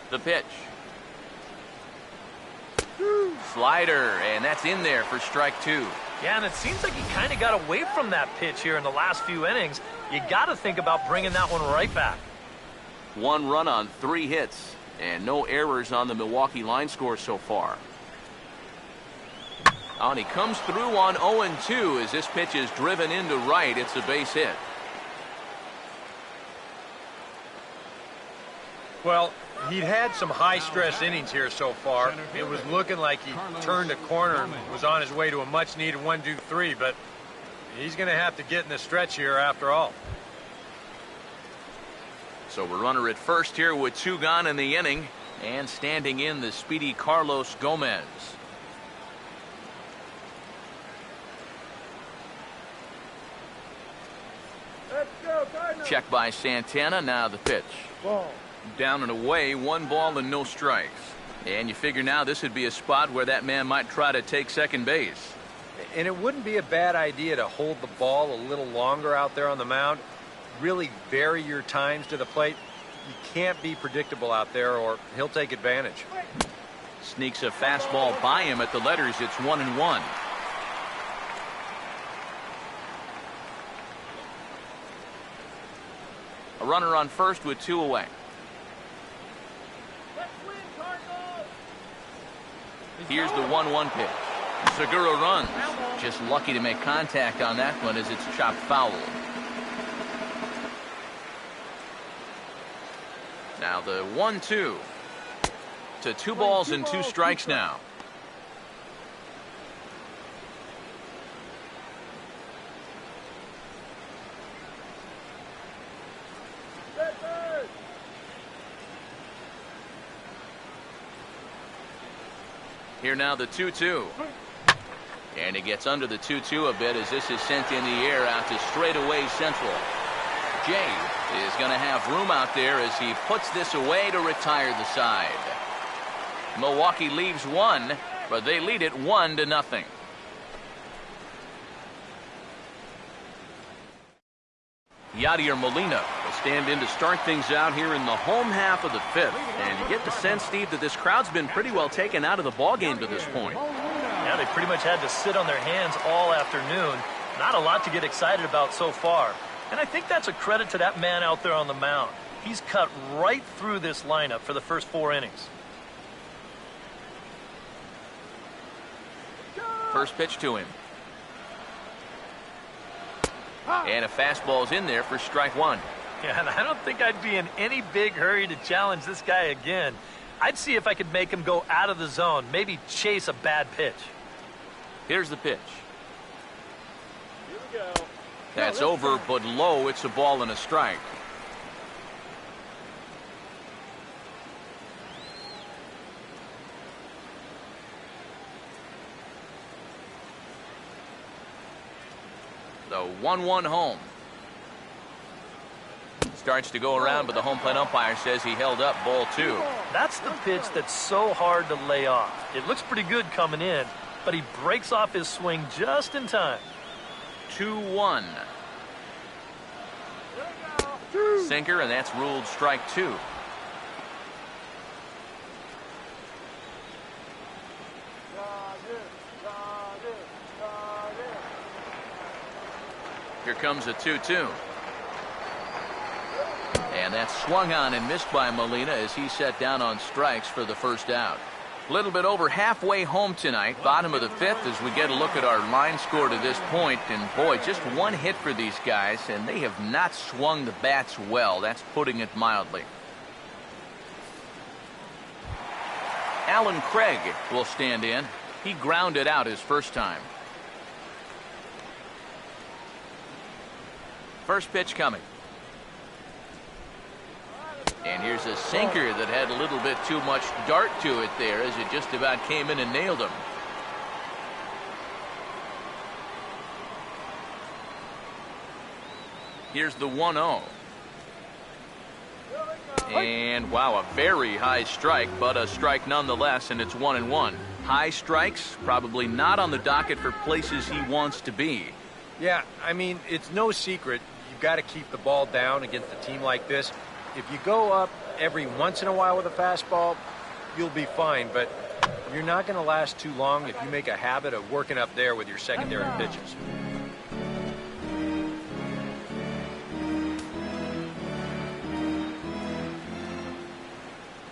The pitch. Slider, and that's in there for strike two. Yeah, and it seems like he kind of got away from that pitch here in the last few innings. You got to think about bringing that one right back. 1 run on 3 hits, and no errors on the Milwaukee line score so far. Oh, and he comes through on 0-2 as this pitch is driven into right. It's a base hit. Well, he'd had some high-stress innings here so far. It was looking like he turned a corner and was on his way to a much-needed 1-2-3, but he's going to have to get in the stretch here after all. So we're runner at first here with 2 gone in the inning, and standing in the speedy Carlos Gomez. Let's go, Cardinals. Check by Santana, now the pitch. Ball. Down and away, 1 ball and no strikes. And you figure now this would be a spot where that man might try to take second base. And it wouldn't be a bad idea to hold the ball a little longer out there on the mound. Really vary your times to the plate. You can't be predictable out there or he'll take advantage. Sneaks a fastball by him at the letters. It's 1-1. A runner on first with 2 away. Let's win, Cardinals. Here's the 1-1 pitch. Segura runs. Just lucky to make contact on that one as it's chopped foul. Now the 1-2 to 2 balls and 2 strikes now. Here now the 2-2. And he gets under the 2-2 a bit as this is sent in the air out to straightaway central. Jay is going to have room out there as he puts this away to retire the side. Milwaukee leaves 1, but they lead it 1-0. Yadier Molina will stand in to start things out here in the home half of the 5th. And you get the sense, Steve, that this crowd's been pretty well taken out of the ballgame to this point. Yeah, they pretty much had to sit on their hands all afternoon. Not a lot to get excited about so far. And I think that's a credit to that man out there on the mound. He's cut right through this lineup for the first 4 innings. First pitch to him. And a fastball's in there for strike 1. Yeah, and I don't think I'd be in any big hurry to challenge this guy again. I'd see if I could make him go out of the zone, maybe chase a bad pitch. Here's the pitch. Here we go. That's over, but low. It's a ball and a strike. The 1-1 home. starts to go around, but the home plate umpire says he held up ball 2. That's the pitch that's so hard to lay off. It looks pretty good coming in, but he breaks off his swing just in time. 2-1. Sinker, and that's ruled strike 2. Here comes a 2-2. And that's swung on and missed by Molina as he set down on strikes for the first out. A little bit over halfway home tonight, bottom of the 5th, as we get a look at our line score to this point. And boy, just one hit for these guys, and they have not swung the bats well. That's putting it mildly. Alan Craig will stand in. He grounded out his first time. First pitch coming. And here's a sinker that had a little bit too much dart to it there as it just about came in and nailed him. Here's the 1-0. And wow, a very high strike, but a strike nonetheless, and it's 1-1. High strikes, probably not on the docket for places he wants to be. Yeah, I mean, it's no secret. You've got to keep the ball down against a team like this. If you go up every once in a while with a fastball, you'll be fine, but you're not going to last too long if you make a habit of working up there with your secondary pitches.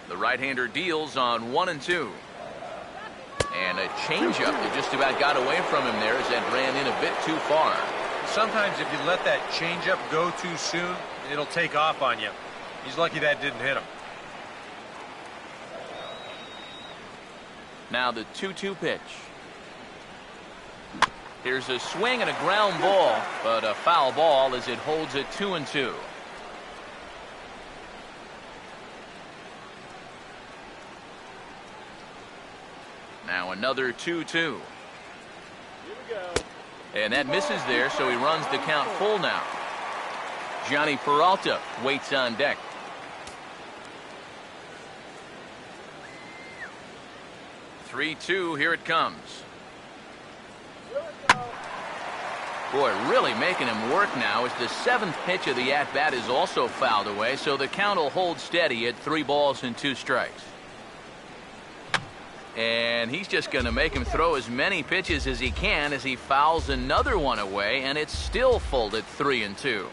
The right-hander deals on 1-2. And a changeup that just about got away from him there as that ran in a bit too far. Sometimes if you let that changeup go too soon, it'll take off on you. He's lucky that didn't hit him. Now the 2-2 pitch. Here's a swing and a ground ball, but a foul ball as it holds it 2-2. Now another 2-2. And that misses there, so he runs the count full now. Johnny Peralta waits on deck. Here it comes. Boy, really making him work now as the 7th pitch of the at-bat is also fouled away, so the count will hold steady at 3 balls and 2 strikes. And he's just going to make him throw as many pitches as he can as he fouls another one away, and it's still full at 3-2.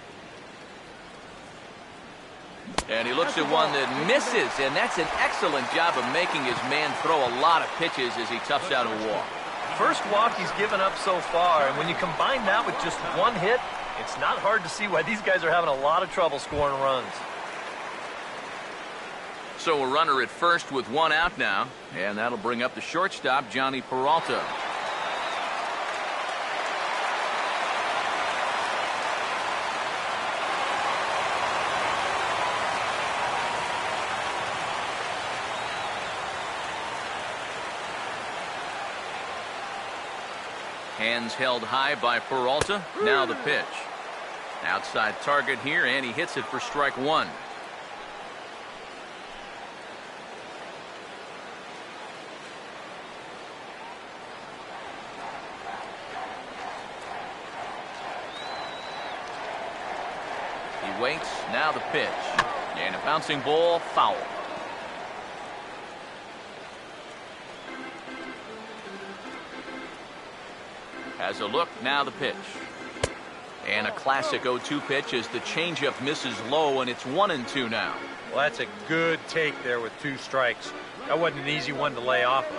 And he looks at one that misses, and that's an excellent job of making his man throw a lot of pitches as he toughs out a walk. First walk he's given up so far, and when you combine that with just one hit, it's not hard to see why these guys are having a lot of trouble scoring runs. So a runner at first with 1 out now, and that'll bring up the shortstop, Johnny Peralta. Hands held high by Peralta. Now the pitch. Outside target here, and he hits it for strike 1. He waits. Now the pitch. And a bouncing ball, foul. Has a look, now the pitch. And a classic 0-2 pitch as the changeup misses low, and it's 1-2 now. Well, that's a good take there with 2 strikes. That wasn't an easy one to lay off of.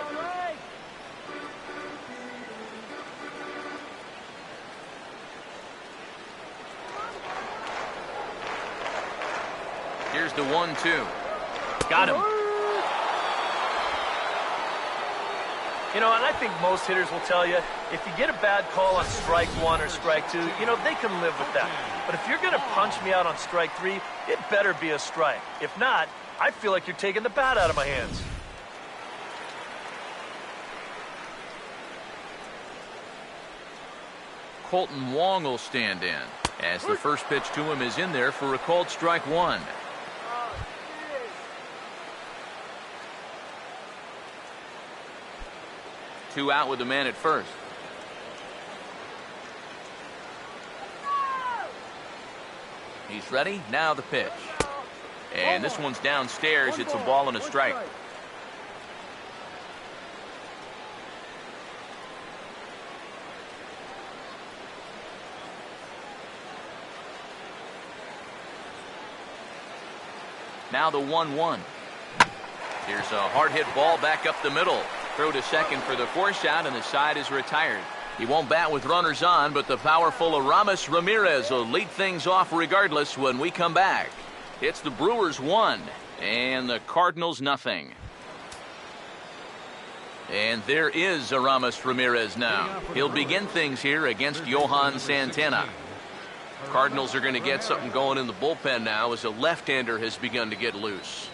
Here's the 1-2. Got him. You know, and I think most hitters will tell you, if you get a bad call on strike 1 or strike 2, you know, they can live with that. But if you're going to punch me out on strike 3, it better be a strike. If not, I feel like you're taking the bat out of my hands. Colton Wong will stand in. As the first pitch to him is in there for a called strike one. Two out with the man at first. He's ready. Now the pitch. And this one's downstairs. It's a ball and a strike. Now the 1-1. Here's a hard hit ball back up the middle. Throw to second for the force out, and the side is retired. He won't bat with runners on, but the powerful Aramis Ramirez will lead things off regardless when we come back. It's the Brewers 1 and the Cardinals nothing. And there is Aramis Ramirez now. He'll begin things here against Johan Santana. Cardinals are going to get something going in the bullpen now as a left-hander has begun to get loose.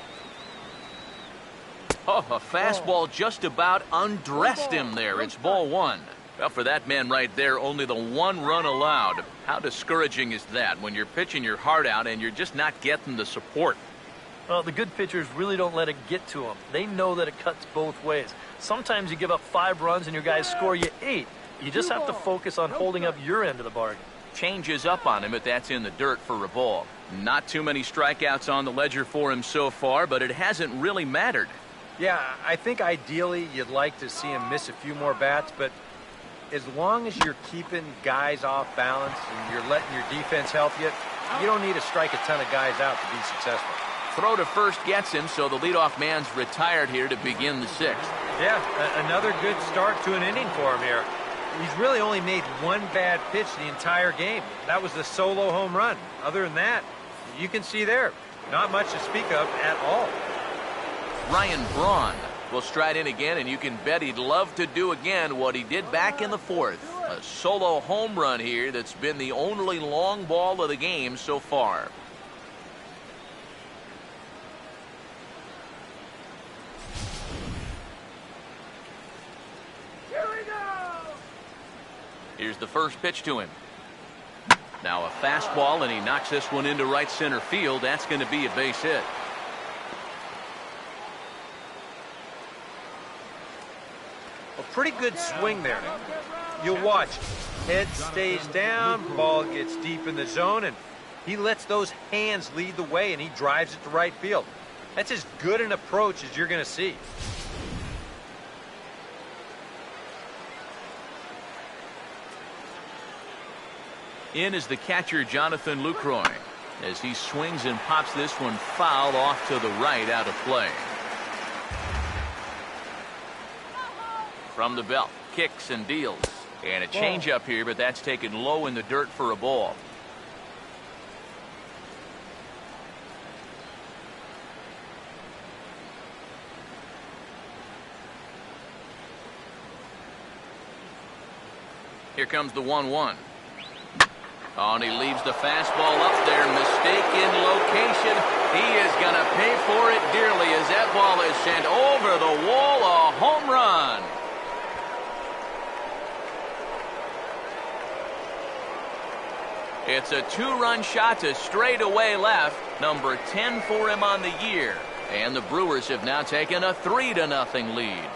Oh, a fastball just about undressed him there. It's ball one. Well, for that man right there, only the one run allowed. How discouraging is that when you're pitching your heart out and you're just not getting the support? Well, the good pitchers really don't let it get to them. They know that it cuts both ways. Sometimes you give up 5 runs and your guys score you 8. You just have to focus on holding up your end of the bargain. Changes up on him, but that's in the dirt for a ball. Not too many strikeouts on the ledger for him so far, but it hasn't really mattered. Yeah, I think ideally you'd like to see him miss a few more bats, but as long as you're keeping guys off balance and you're letting your defense help you, you don't need to strike a ton of guys out to be successful. Throw to first gets him, so the leadoff man's retired here to begin the 6th. Yeah, another good start to an inning for him here. He's really only made one bad pitch the entire game. That was the solo home run. Other than that, you can see there, not much to speak of at all. Ryan Braun will stride in again, and you can bet he'd love to do again what he did back in the 4th. A solo home run here that's been the only long ball of the game so far. Here we go! Here's the first pitch to him. Now a fastball, and he knocks this one into right center field. That's going to be a base hit. A pretty good swing there. You'll watch. Head stays down, ball gets deep in the zone, and he lets those hands lead the way, and he drives it to right field. That's as good an approach as you're going to see. In is the catcher, Jonathan Lucroy, as he swings and pops this one foul off to the right, out of play. From the belt, kicks and deals. And a changeup here, but that's taken low in the dirt for a ball. Here comes the 1-1. Oh, and he leaves the fastball up there. Mistaken location. He is going to pay for it dearly as that ball is sent over the wall. A home run. It's a 2-run shot to straightaway left. Number 10 for him on the year. And the Brewers have now taken a 3-0 lead.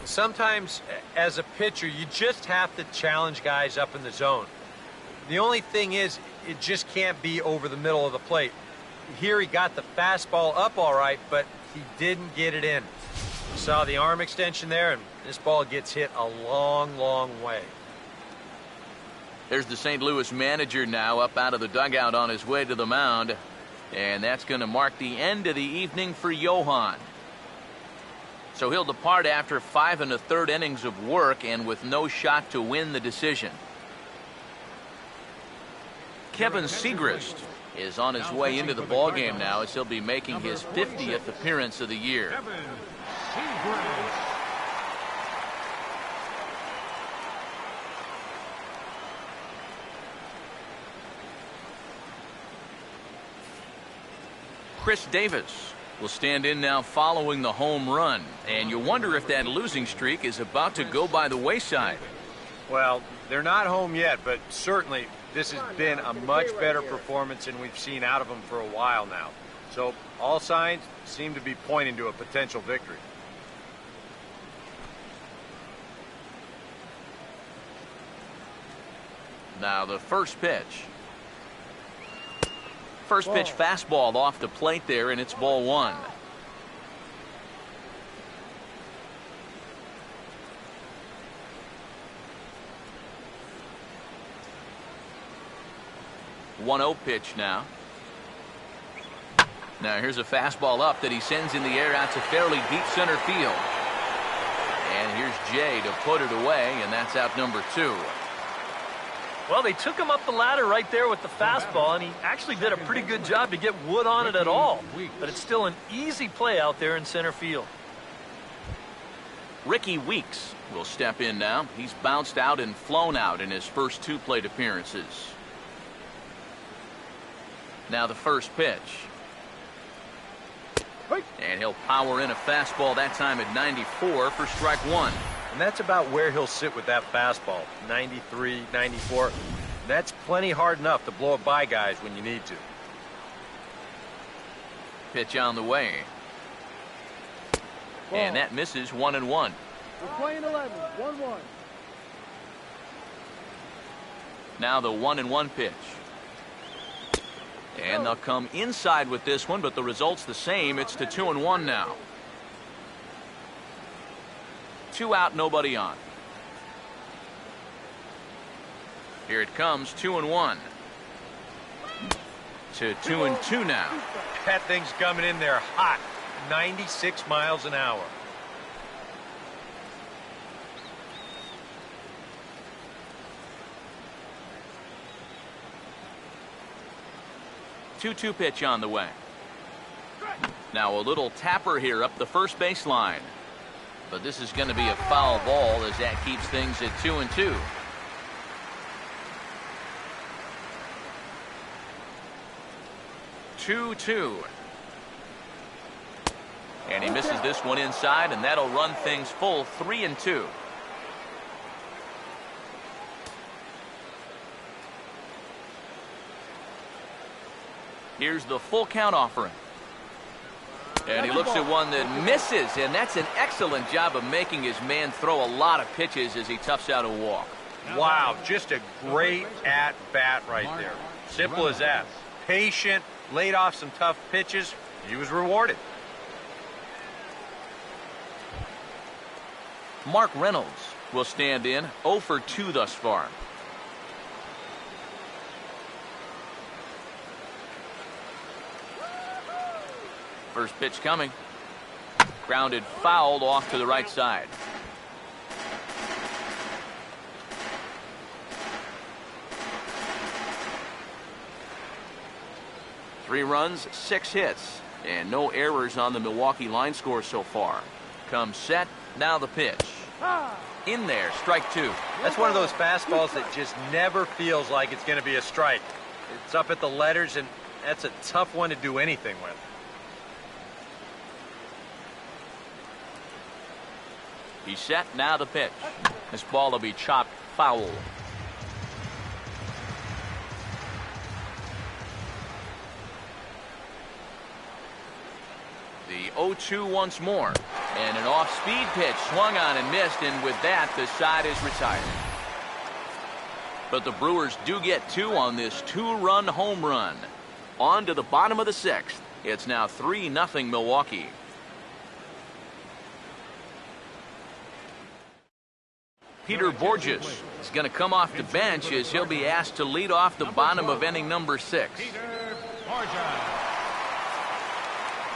Sometimes, as a pitcher, you just have to challenge guys up in the zone. The only thing is, it just can't be over the middle of the plate. Here he got the fastball up all right, but he didn't get it in. You saw the arm extension there, and this ball gets hit a long, long way. There's the St. Louis manager now up out of the dugout on his way to the mound. And that's going to mark the end of the evening for Johan. So he'll depart after 5 1/3 innings of work and with no shot to win the decision. Kevin Segrist is on his way into the ballgame now as he'll be making his 50th appearance of the year. Chris Davis will stand in now following the home run. And you wonder if that losing streak is about to go by the wayside. Well, they're not home yet, but certainly this has been a much better performance than we've seen out of them for a while now. So all signs seem to be pointing to a potential victory. Now the first pitch. First pitch fastball off the plate there, and it's ball one. One-0 pitch now. Now here's a fastball up that he sends in the air out to fairly deep center field. And here's Jay to put it away, and that's out number 2. Well, they took him up the ladder right there with the fastball, and he actually did a pretty good job to get wood on it at all. But it's still an easy play out there in center field. Ricky Weeks will step in now. He's bounced out and flown out in his first 2 plate appearances. Now the first pitch. And he'll power in a fastball that time at 94 for strike 1. And that's about where he'll sit with that fastball, 93, 94. That's plenty hard enough to blow it by guys when you need to. Pitch on the way. And that misses 1-1. We're playing 11, 1-1. Now the 1-1 pitch. And they'll come inside with this one, but the result's the same. It's to 2-1 now. 2 out, nobody on. Here it comes, 2-1. To 2-2 now. That thing's coming in there hot, 96 miles an hour. Two pitch on the way. Now a little tapper here up the first baseline. But this is going to be a foul ball as that keeps things at 2-2. And he misses this one inside, and that'll run things full 3-2. Here's the full count offering. And he looks at one that misses, and that's an excellent job of making his man throw a lot of pitches as he toughs out a walk. Wow, just a great at-bat right there. Simple as that. Patient, laid off some tough pitches. He was rewarded. Mark Reynolds will stand in, 0 for 2 thus far. First pitch coming. Grounded fouled off to the right side. Three runs, 6 hits, and no errors on the Milwaukee line score so far. Comes set, now the pitch. In there, strike 2. That's one of those fastballs that just never feels like it's going to be a strike. It's up at the letters, and that's a tough one to do anything with. He's set, now the pitch. This ball will be chopped foul. The 0-2 once more. And an off-speed pitch swung on and missed, and with that, the side is retired. But the Brewers do get 2 on this 2-run home run. On to the bottom of the 6th. It's now 3-0 Milwaukee. Peter Borges is going to come off the bench as he'll be asked to lead off the bottom of inning number 6.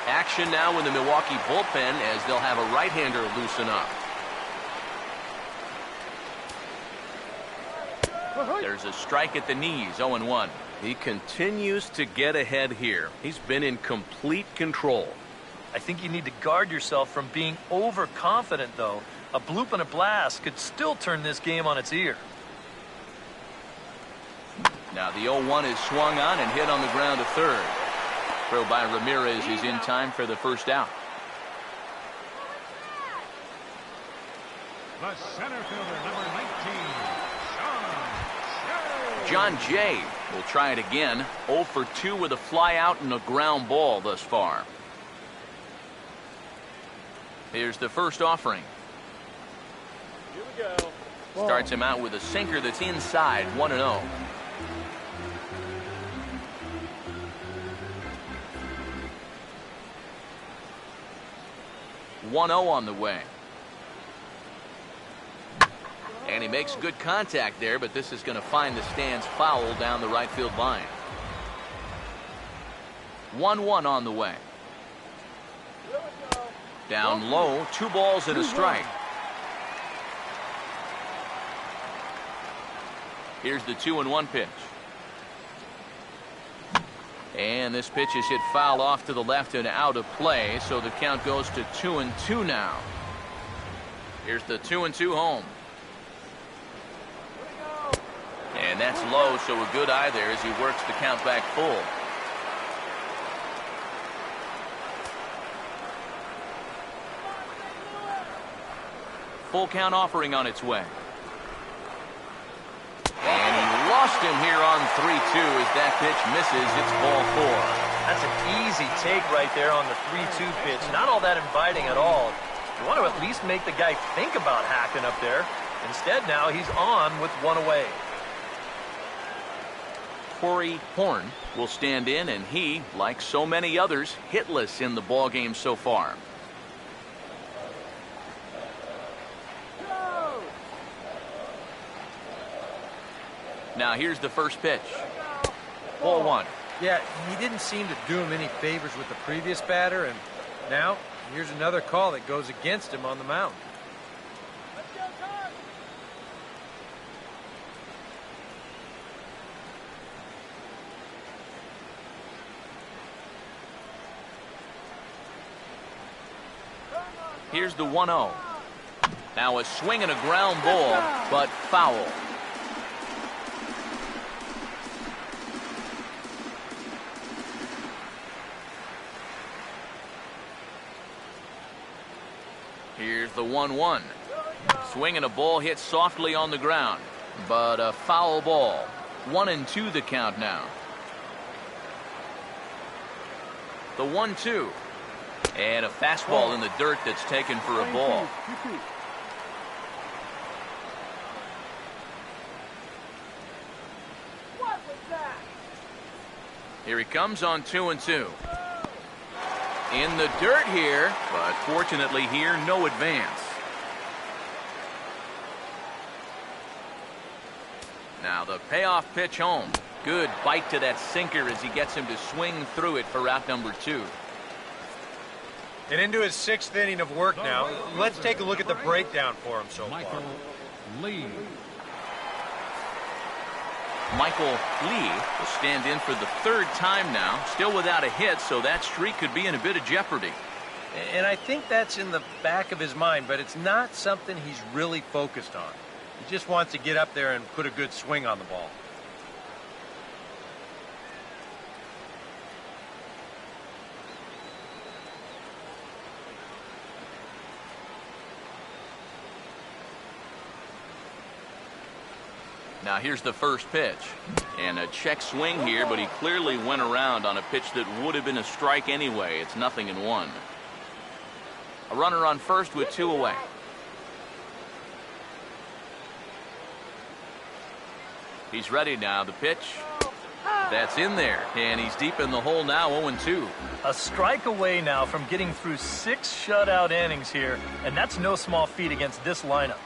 Action now in the Milwaukee bullpen as they'll have a right-hander loosen up. There's a strike at the knees, 0-1. He continues to get ahead here. He's been in complete control. I think you need to guard yourself from being overconfident, though. A bloop and a blast could still turn this game on its ear. Now the 0-1 is swung on and hit on the ground to third. Throw by Ramirez is in time for the first out. The center fielder, number 19, John Jay will try it again. 0 for 2 with a fly out and a ground ball thus far. Here's the first offering. Here we go. Starts him out with a sinker that's inside, 1-0. On the way. And he makes good contact there, but this is going to find the stands foul down the right field line. 1-1 on the way. Down low, 2 balls and a strike. Here's the 2-1 pitch. And this pitch is hit foul off to the left and out of play, so the count goes to 2-2 now. Here's the 2-2 home. And that's low, so a good eye there as he works the count back full. Full count offering on its way. And he lost him here on 3-2 as that pitch misses. It's ball 4. That's an easy take right there on the 3-2 pitch. Not all that inviting at all. You want to at least make the guy think about hacking up there. Instead, now he's on with 1 away. Corey Horn will stand in, and he, like so many others, hitless in the ballgame so far. Now here's the first pitch. Ball 1. Yeah, he didn't seem to do him any favors with the previous batter, and now here's another call that goes against him on the mound. Here's the 1-0. Now a swing and a ground ball, but foul. Here's the 1-1. Swing and a ball hit softly on the ground, but a foul ball. 1-2 the count now. The 1-2. And a fastball in the dirt that's taken for a ball. What was that? Here he comes on 2-2. In the dirt here, but fortunately here, no advance. Now the payoff pitch home. Good bite to that sinker as he gets him to swing through it for out number 2. And into his 6th inning of work now. Let's take a look at the breakdown for him so far. Michael Lee. Michael Lee will stand in for the 3rd time now, still without a hit, so that streak could be in a bit of jeopardy. And I think that's in the back of his mind, but it's not something he's really focused on. He just wants to get up there and put a good swing on the ball. Now here's the first pitch. And a check swing here, but he clearly went around on a pitch that would have been a strike anyway. It's 0-1. A runner on first with 2 away. He's ready now. The pitch. That's in there. And he's deep in the hole now, 0-2. A strike away now from getting through 6 shutout innings here, and that's no small feat against this lineup.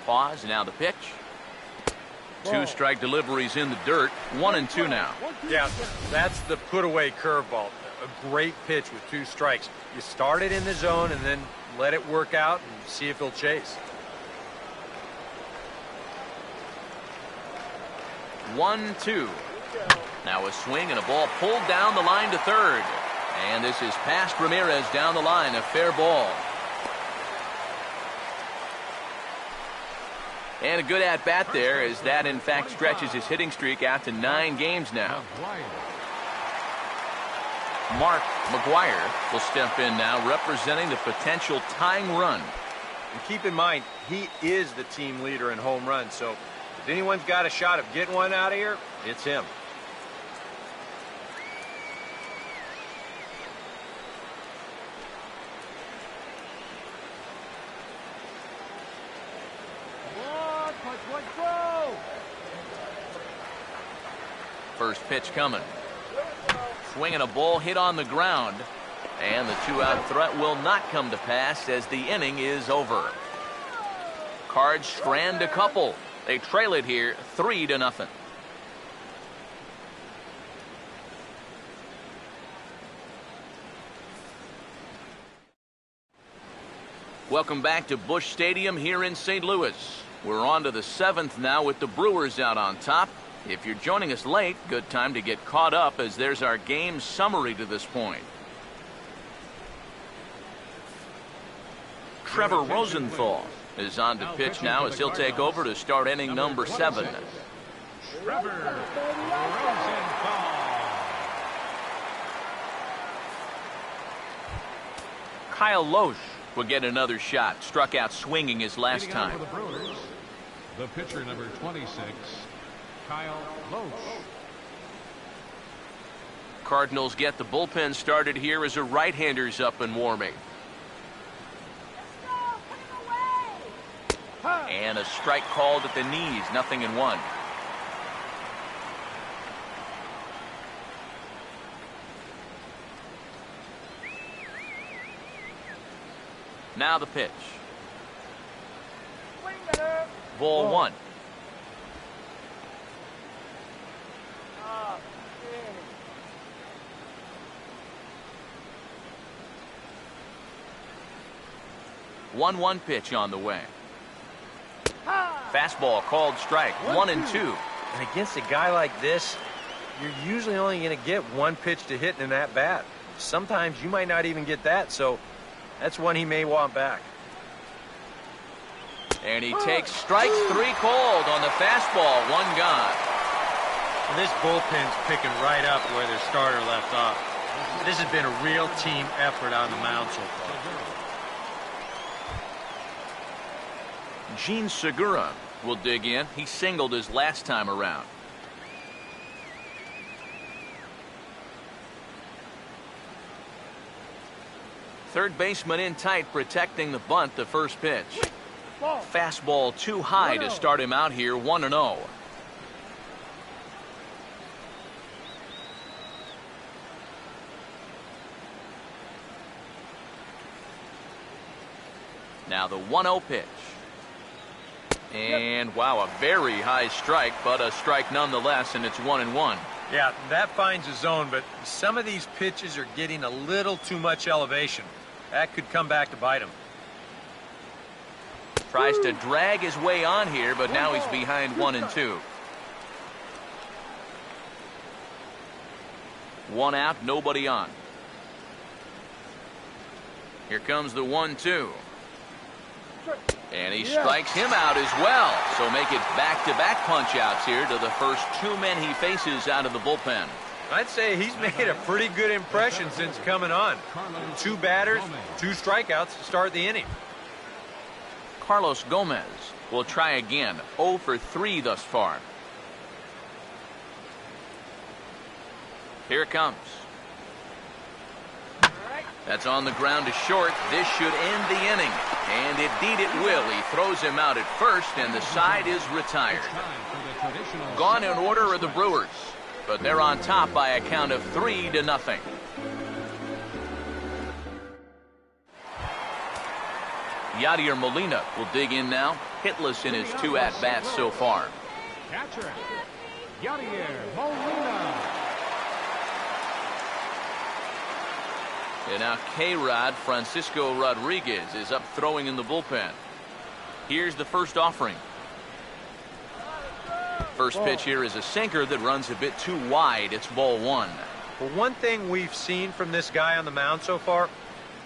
Pause. Now the pitch. 2 strike deliveries in the dirt. 1-2 now. Yeah, that's the put-away curveball. A great pitch with 2 strikes. You start it in the zone and then let it work out and see if he'll chase. 1-2. Now a swing and a ball pulled down the line to third. And this is past Ramirez down the line. A fair ball. And a good at-bat there, as that, in fact, stretches his hitting streak out to 9 games now. Mark McGuire will step in now, representing the potential tying run. And keep in mind, he is the team leader in home runs, so if anyone's got a shot of getting one out of here, it's him. First pitch coming. Swinging a ball hit on the ground. And the 2-out threat will not come to pass as the inning is over. Cards strand a couple. They trail it here 3-0. Welcome back to Busch Stadium here in St. Louis. We're on to the 7th now with the Brewers out on top. If you're joining us late, good time to get caught up, as there's our game summary to this point. Trevor Rosenthal is on to pitch now, as he'll take over to start inning number 7. Trevor Rosenthal. Kyle Loesch will get another shot. Struck out swinging his last time. For the Brewers, the pitcher number 26, Kyle Loesch. Cardinals get the bullpen started here as a right-hander's up and warming. And a strike called at the knees, 0-1. Now the pitch. Ball 1. One pitch on the way. Fastball called strike. 1-2. And against a guy like this, you're usually only going to get one pitch to hit in that bat. Sometimes you might not even get that, so that's one he may want back. And he takes strike 3 called on the fastball. 1 gone. Well, this bullpen's picking right up where their starter left off. This has been a real team effort on the mound so far. Gene Segura will dig in. He singled his last time around. Third baseman in tight, protecting the bunt. The first pitch. Fastball too high to start him out here. 1-0. Now the 1-0 pitch. And wow, a very high strike, but a strike nonetheless, and it's 1-1. Yeah, that finds a zone, but some of these pitches are getting a little too much elevation. That could come back to bite him. Tries to drag his way on here, but now he's behind 1-2. 1 out, nobody on. Here comes the 1-2. And he strikes him out as well. So make it back-to-back punch-outs here to the first 2 men he faces out of the bullpen. I'd say he's made a pretty good impression since coming on. 2 batters, 2 strikeouts to start the inning. Carlos Gomez will try again. 0 for 3 thus far. Here it comes. That's on the ground to short. This should end the inning. And indeed it will. He throws him out at first, and the side is retired. Gone in order are the Brewers, but they're on top by a count of 3-0. Yadier Molina will dig in now, hitless in his 2 at-bats so far. Catcher, Yadier Molina. And now K-Rod Francisco Rodriguez is up throwing in the bullpen. Here's the first offering. First pitch here is a sinker that runs a bit too wide. It's ball 1. Well, one thing we've seen from this guy on the mound so far,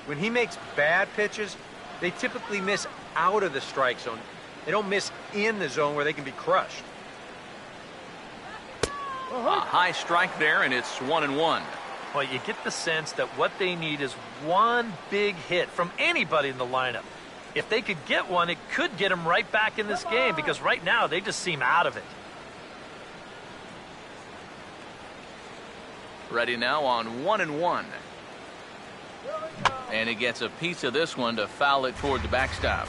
when he makes bad pitches, they typically miss out of the strike zone. They don't miss in the zone where they can be crushed. A high strike there, and it's 1-1. Well, you get the sense that what they need is one big hit from anybody in the lineup. If they could get one, it could get them right back in this game, because right now they just seem out of it. Ready now on 1-1. And he gets a piece of this one to foul it toward the backstop.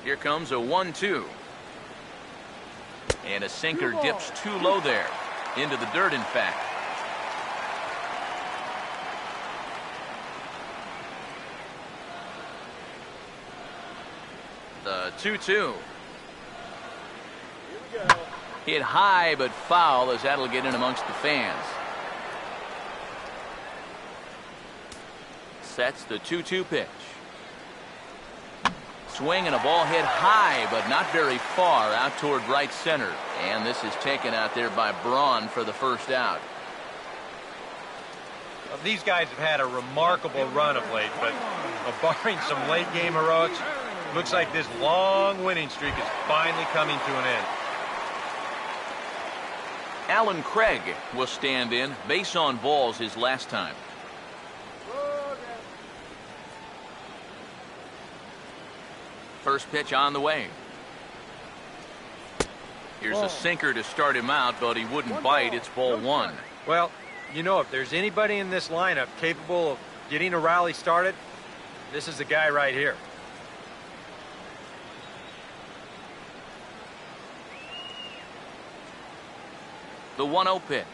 Here comes a 1-2. And a sinker dips too low there. Into the dirt, in fact. The 2-2. Hit high but foul, as that'll get in amongst the fans. Sets the 2-2 pitch. Swing and a ball hit high but not very far out toward right center. And this is taken out there by Braun for the first out. Well, these guys have had a remarkable run of late, but barring some late game heroics, looks like this long winning streak is finally coming to an end. Alan Craig will stand in. Base on balls his last time. First pitch on the way. Here's a sinker to start him out, but he wouldn't bite. It's ball one. Well, you know, if there's anybody in this lineup capable of getting a rally started, this is the guy right here. The 1-0 pitch.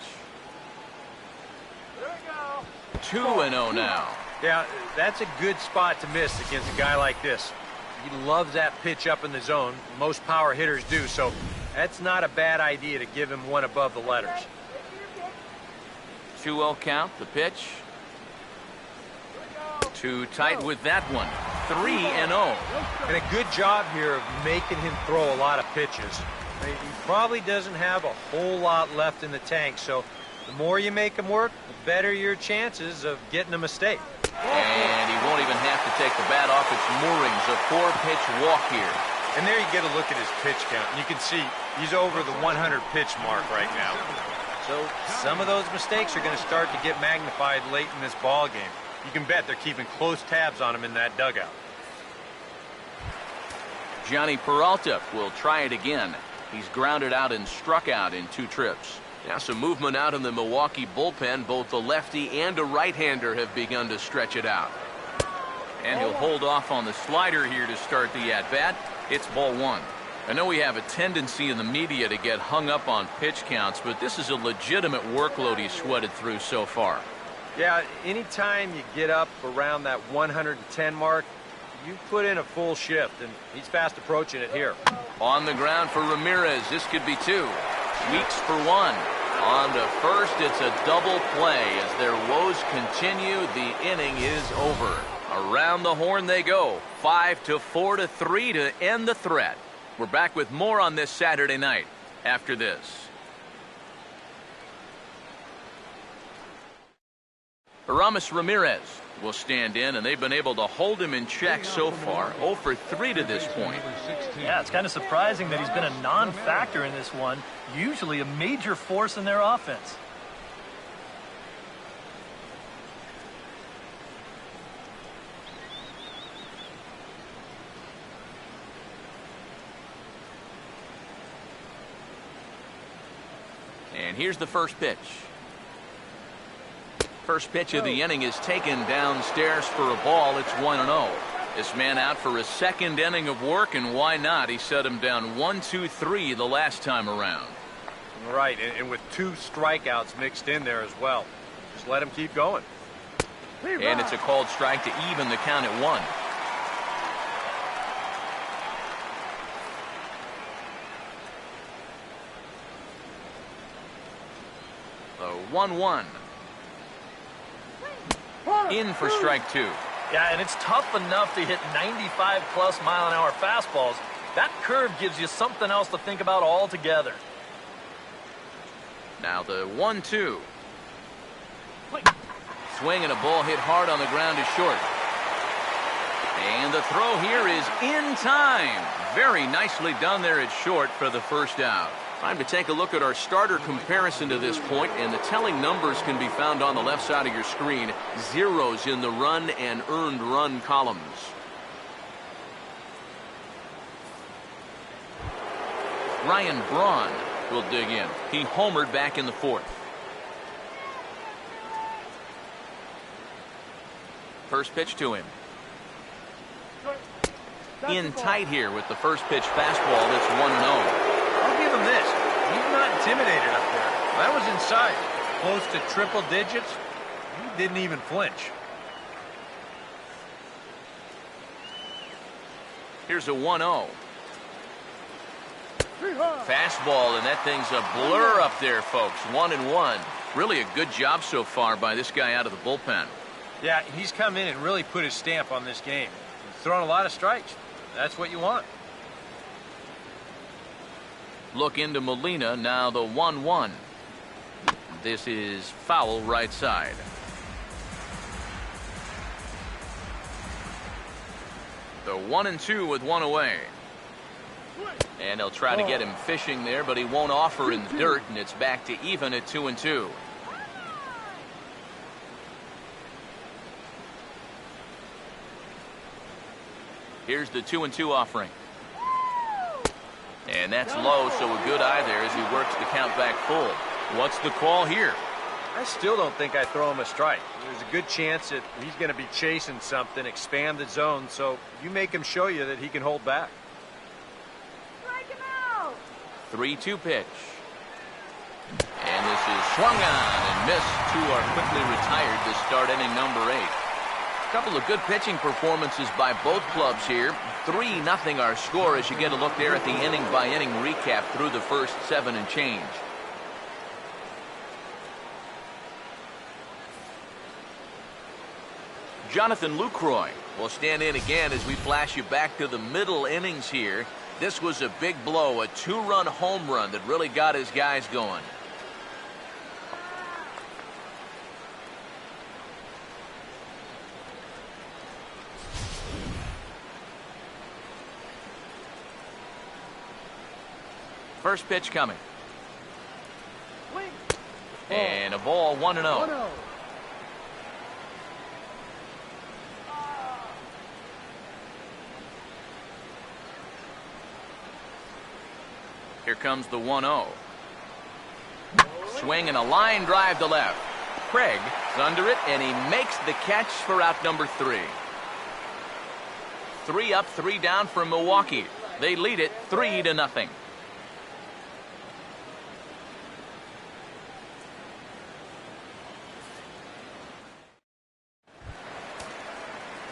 2-0 now. Yeah, that's a good spot to miss against a guy like this. He loves that pitch up in the zone. Most power hitters do, so that's not a bad idea to give him one above the letters. 2-0 count, the pitch. Too tight with that one. 3-0. And a good job here of making him throw a lot of pitches. He probably doesn't have a whole lot left in the tank, so the more you make him work, the better your chances of getting a mistake. And he won't even have to take the bat off its moorings. A 4-pitch walk here. And there you get a look at his pitch count. And you can see he's over the 100-pitch mark right now. So some of those mistakes are going to start to get magnified late in this ball game. You can bet they're keeping close tabs on him in that dugout. Johnny Peralta will try it again. He's grounded out and struck out in 2 trips. Now some movement out in the Milwaukee bullpen. Both a lefty and a right-hander have begun to stretch it out. And he'll hold off on the slider here to start the at-bat. It's ball one. I know we have a tendency in the media to get hung up on pitch counts, but this is a legitimate workload he's sweated through so far. Yeah, anytime you get up around that 110 mark, you put in a full shift, and he's fast approaching it here. On the ground for Ramirez. This could be 2. Weeks for 1. On to first, it's a double play. As their woes continue, the inning is over. Around the horn they go. 5-4-3 to end the threat. We're back with more on this Saturday night after this. Aramis Ramirez will stand in, and they've been able to hold him in check so far. 0 for 3 to this point. Yeah, it's kind of surprising that he's been a non-factor in this one. Usually a major force in their offense. And here's the first pitch. First pitch of the inning is taken downstairs for a ball. It's 1-0. This man out for a second inning of work, and why not? He set him down 1-2-3 the last time around. Right, and with 2 strikeouts mixed in there as well. Just let him keep going. And it's a called strike to even the count at 1. The 1-1. In for strike 2. Yeah, and it's tough enough to hit 95+ mile-an-hour fastballs. That curve gives you something else to think about altogether. Now the 1-2. Swing and a ball hit hard on the ground is short. And the throw here is in time. Very nicely done there at short for the first out. Time to take a look at our starter comparison to this point, and the telling numbers can be found on the left side of your screen. Zeros in the run and earned run columns. Ryan Braun will dig in. He homered back in the fourth. First pitch to him. In tight here with the first pitch fastball. That's 1-0. I'll give him this. He's not intimidated up there. That was inside. Close to triple digits. He didn't even flinch. Here's a 1-0. Fastball, and that thing's a blur up there, folks. 1-1. Really a good job so far by this guy out of the bullpen. Yeah, he's come in and really put his stamp on this game. He's thrown a lot of strikes. That's what you want. Look into Molina, now the 1-1. This is foul right side. The 1-2 with one away. And they'll try to get him fishing there, but he won't offer in the dirt, and it's back to even at 2-2. Here's the 2-2 offering. And that's low, so a good eye there as he works the count back full. What's the call here? I still don't think I throw him a strike. There's a good chance that he's going to be chasing something, expand the zone, so you make him show you that he can hold back. 3-2 pitch. And this is swung on and missed. Two are quickly retired to start inning number 8. A couple of good pitching performances by both clubs here. 3-0 our score as you get a look there at the inning-by-inning recap through the first 7 and change. Jonathan Lucroy will stand in again as we flash you back to the middle innings here. This was a big blow, a 2-run home run that really got his guys going. First pitch coming. And a ball 1-0. Here comes the 1-0. Swing and a line drive to left. Craig is under it, and he makes the catch for out number 3. 3 up, 3 down for Milwaukee. They lead it 3-0.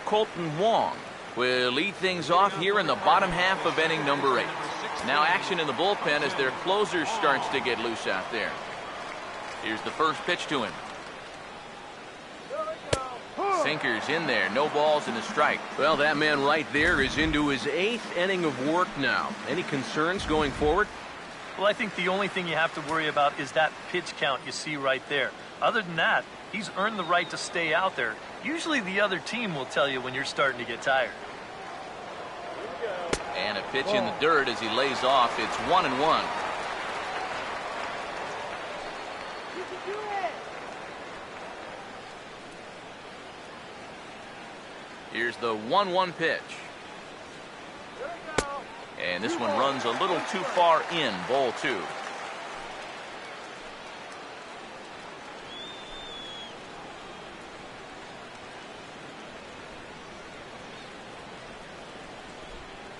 Colton Wong will lead things off here in the bottom half of inning number 8. Now action in the bullpen as their closer starts to get loose out there. Here's the first pitch to him. Sinkers in there, no balls and a strike. Well, that man right there is into his 8th inning of work now. Any concerns going forward? Well, I think the only thing you have to worry about is that pitch count you see right there. Other than that, he's earned the right to stay out there. Usually the other team will tell you when you're starting to get tired. And a pitch in the dirt as he lays off. It's 1-1. Here's the 1-1 pitch. And this one runs a little too far in, ball 2.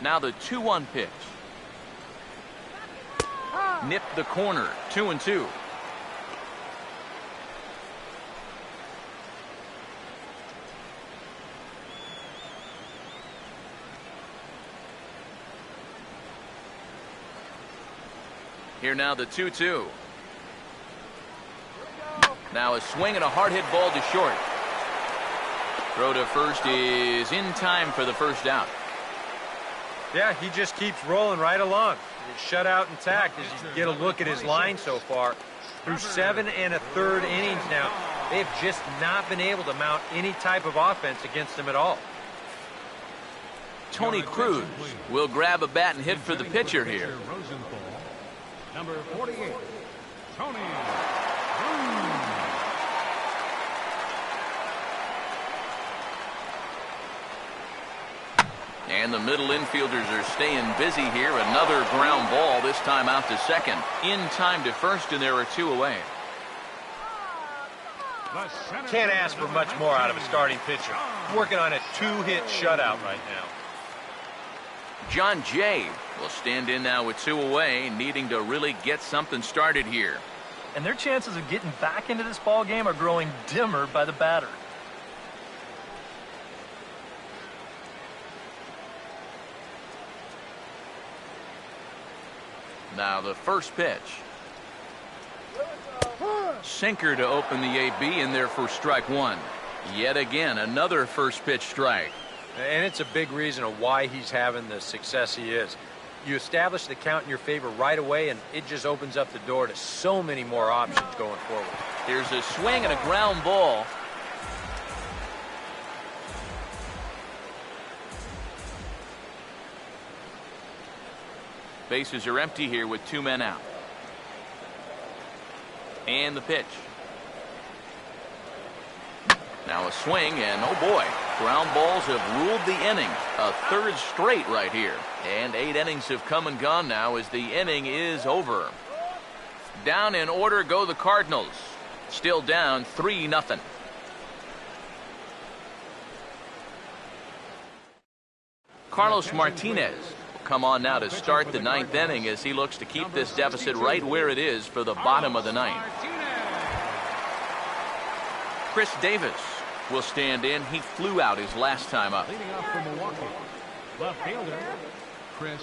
Now the 2-1 pitch. Nipped the corner, 2-2. Here now the 2-2. Now a swing and a hard hit ball to short. Throw to first is in time for the first out. Yeah, he just keeps rolling right along. He's shut out intact as you get a look at his line so far. Through 7 1/3 innings now, they've just not been able to mount any type of offense against him at all. Tony Cruz will grab a bat and hit for the pitcher here. Number 48, Tony. And the middle infielders are staying busy here. Another ground ball, this time out to second. In time to first, and there are 2 away. Can't ask for much more out of a starting pitcher. Working on a 2-hit shutout right now. John Jay will stand in now with 2 away, needing to really get something started here. And their chances of getting back into this ball game are growing dimmer by the batter. Now the first pitch. Sinker to open the AB in there for strike 1. Yet again, another first pitch strike. And it's a big reason of why he's having the success he is. You establish the count in your favor right away, and it just opens up the door to so many more options going forward. Here's a swing and a ground ball. Bases are empty here with 2 men out. And the pitch. Now a swing, and oh boy, ground balls have ruled the inning. A 3rd straight right here. And 8 innings have come and gone now as the inning is over. Down in order go the Cardinals. Still down 3-0. Carlos Martinez will come on now to start the 9th inning as he looks to keep this deficit right where it is for the bottom of the 9th. Chris Davis will stand in. He flew out his last time up. Leading off for Milwaukee, left fielder Chris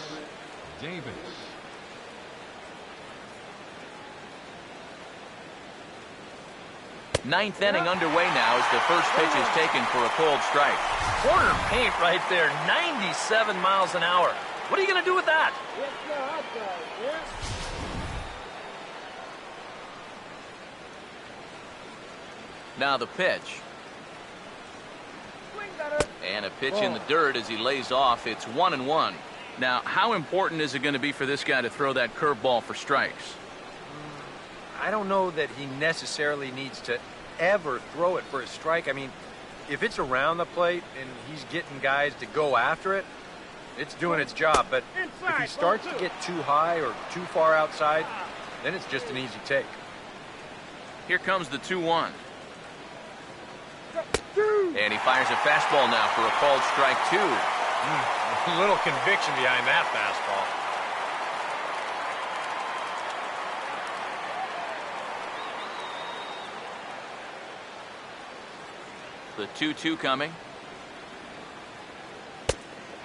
Davis. Ninth inning underway now as the first pitch is taken for a cold strike. Corner paint right there, 97 miles an hour. What are you going to do with that? Now the pitch. And a pitch in the dirt as he lays off. It's 1-1. Now, how important is it going to be for this guy to throw that curveball for strikes? I don't know that he necessarily needs to ever throw it for a strike. I mean, if it's around the plate and he's getting guys to go after it, it's doing its job. But if he starts to get too high or too far outside, then it's just an easy take. Here comes the 2-1. And he fires a fastball now for a called strike 2. A little conviction behind that fastball. The 2-2 coming.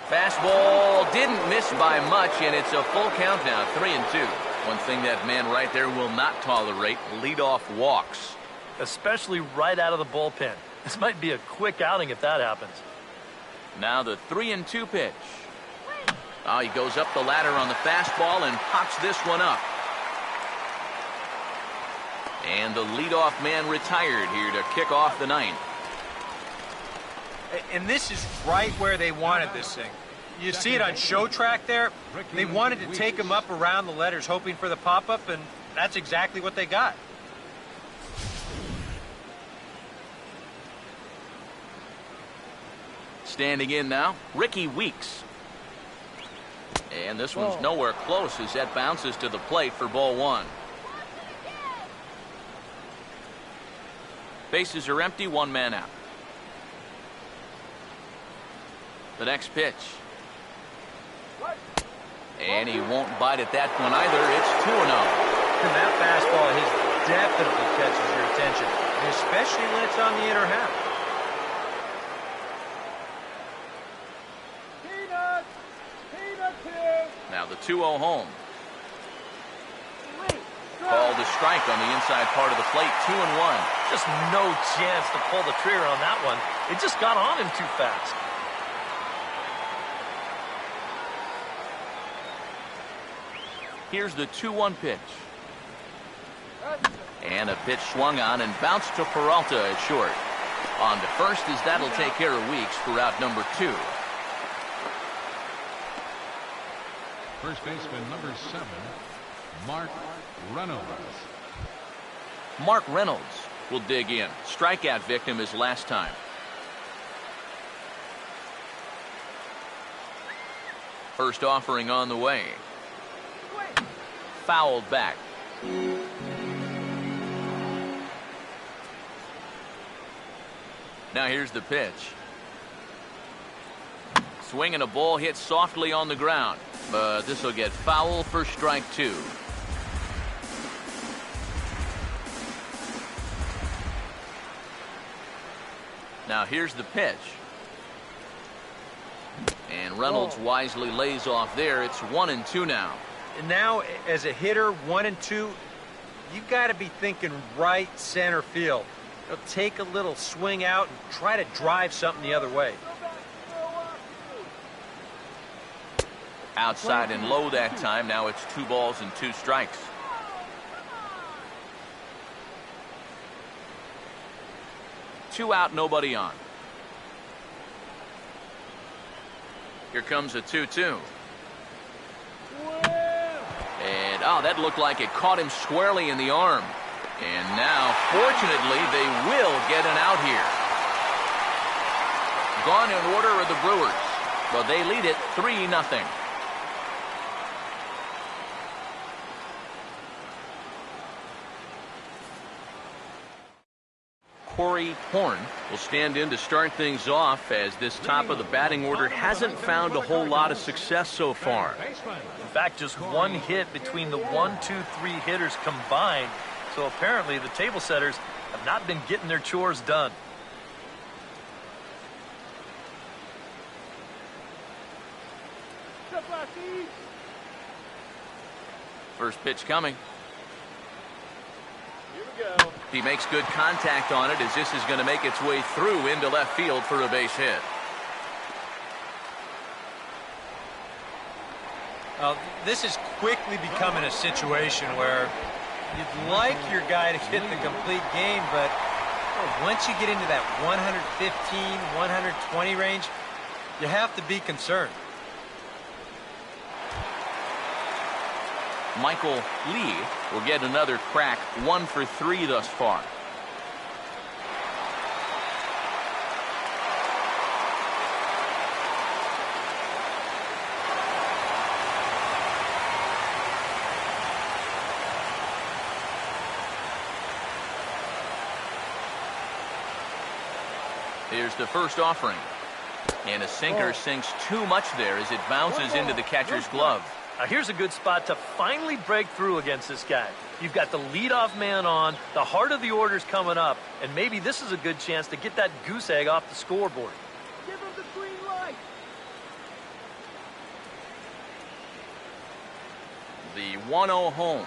Fastball didn't miss by much, and it's a full count now, 3-2. One thing that man right there will not tolerate, leadoff walks. Especially right out of the bullpen. This might be a quick outing if that happens. Now the 3-2 pitch. Oh, he goes up the ladder on the fastball and pops this one up. And the leadoff man retired here to kick off the 9th. And this is right where they wanted this thing. You see it on show track there? They wanted to take him up around the letters hoping for the pop-up, and that's exactly what they got. Standing in now, Ricky Weeks. And this one's nowhere close as that bounces to the plate for ball 1. Bases are empty, 1 man out. The next pitch. And he won't bite at that one either. It's 2-0. And that fastball definitely catches your attention, especially when it's on the inner half. Now the 2-0 home. Called a strike on the inside part of the plate, 2-1. Just no chance to pull the trigger on that one. It just got on him too fast. Here's the 2-1 pitch. And a pitch swung on and bounced to Peralta at short. On to first as that'll take care of Weeks for out number 2. First baseman, number 7, Mark Reynolds. Mark Reynolds will dig in. Strikeout victim his last time. First offering on the way. Fouled back. Now here's the pitch. Swinging a ball hit softly on the ground, but this will get foul for strike 2. Now here's the pitch. And Reynolds wisely lays off there. It's 1-2 now. And now, as a hitter, 1-2, you've got to be thinking right center field. Take a little swing out and try to drive something the other way. Outside and low that time. Now it's 2 balls and 2 strikes. Two out, nobody on. Here comes a 2-2. And that looked like it caught him squarely in the arm. And now, fortunately, they will get an out here. Gone in order are the Brewers, but they lead it 3-0. Corey Horn will stand in to start things off, as this top of the batting order hasn't found a whole lot of success so far. In fact, just 1 hit between the 1, 2, 3 hitters combined. So apparently the table setters have not been getting their chores done. First pitch coming. Here we go. He makes good contact on it, as this is going to make its way through into left field for a base hit. This is quickly becoming a situation where you'd like your guy to hit the complete game, but once you get into that 115, 120 range, you have to be concerned. Michael Lee will get another crack, 1 for 3 thus far. Here's the first offering. And a sinker sinks too much there as it bounces into the catcher's glove. Now here's a good spot to finally break through against this guy. You've got the leadoff man on, the heart of the order's coming up, and maybe this is a good chance to get that goose egg off the scoreboard. Give him the green light. The 1-0 home.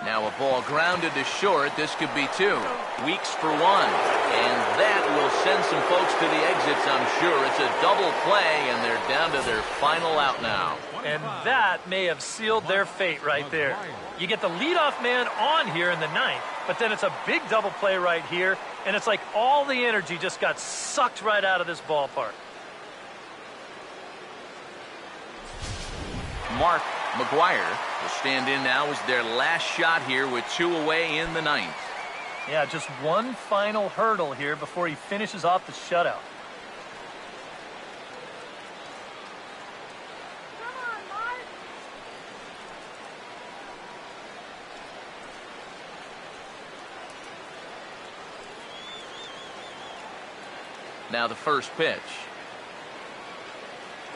Now a ball grounded to short. This could be 2. Weeks for 1. And that will send some folks to the exits, I'm sure. It's a double play, and they're down to their final out now. And that may have sealed their fate right there. You get the leadoff man on here in the 9th, but then it's a big double play right here, and it's like all the energy just got sucked right out of this ballpark. Mark McGuire will stand in now as their last shot here with 2 away in the 9th. Yeah, just one final hurdle here before he finishes off the shutout. Come on, Mike. Now the first pitch.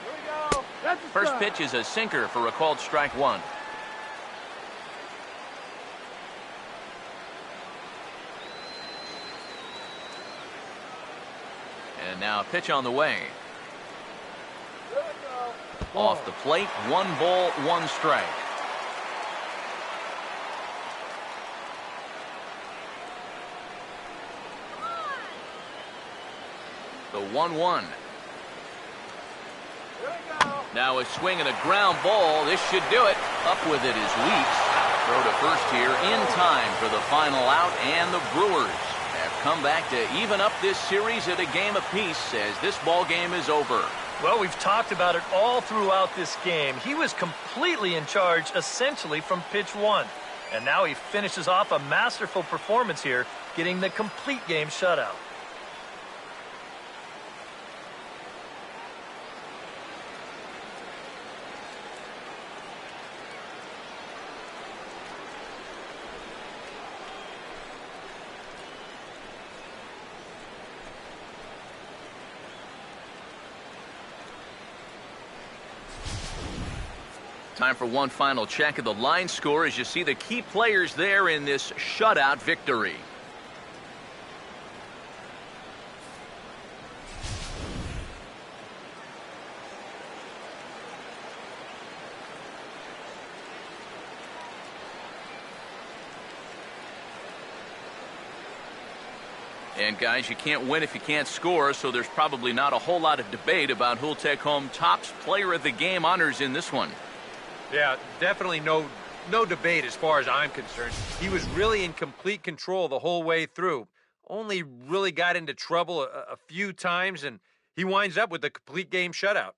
Here we go. That's a First strike. pitch is a sinker for a called strike 1. And now a pitch on the way. Here we go. Off the plate, 1 ball, 1 strike. The 1-1. Here we go. Now a swing and a ground ball. This should do it. Up with it is Weeks. Throw to first here in time for the final out, and the Brewers have come back to even up this series at a game apiece as this ball game is over. Well, we've talked about it all throughout this game. He was completely in charge, essentially, from pitch one. And now he finishes off a masterful performance here, getting the complete game shutout. Time for one final check of the line score as you see the key players there in this shutout victory. And guys, you can't win if you can't score, so there's probably not a whole lot of debate about who'll take home Topps Player of the Game honors in this one. Yeah, definitely no debate as far as I'm concerned. He was really in complete control the whole way through. Only really got into trouble a few times, and he winds up with a complete game shutout.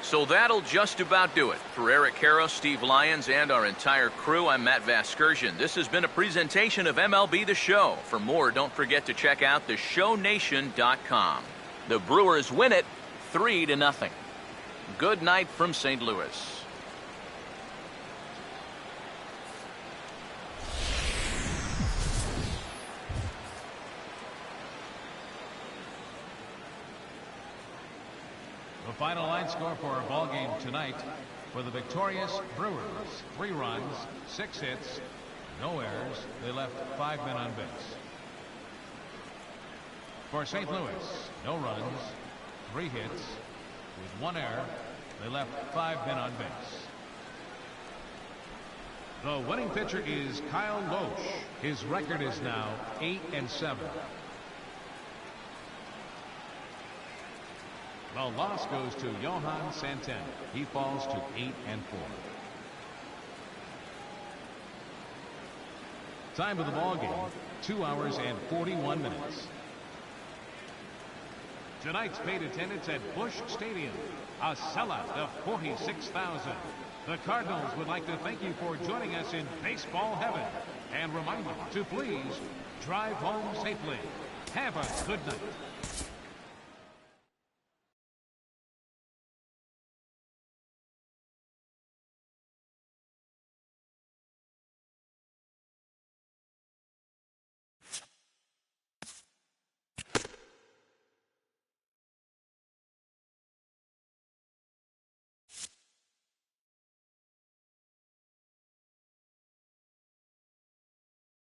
So that'll just about do it. For Eric Harrow, Steve Lyons, and our entire crew, I'm Matt Vasgersian. This has been a presentation of MLB The Show. For more, don't forget to check out theshownation.com. The Brewers win it 3-0. Good night from St. Louis. The final line score for our ball game tonight: for the victorious Brewers, 3 runs, 6 hits, no errors. They left 5 men on base. For St. Louis, no runs, 3 hits, with 1 error. They left 5 men on base. The winning pitcher is Kyle Loesch. His record is now 8-7. The loss goes to Johan Santana. He falls to 8-4. Time of the ball game, 2 hours and 41 minutes. Tonight's paid attendance at Busch Stadium, a sellout of 46,000. The Cardinals would like to thank you for joining us in baseball heaven and remind you to please drive home safely. Have a good night.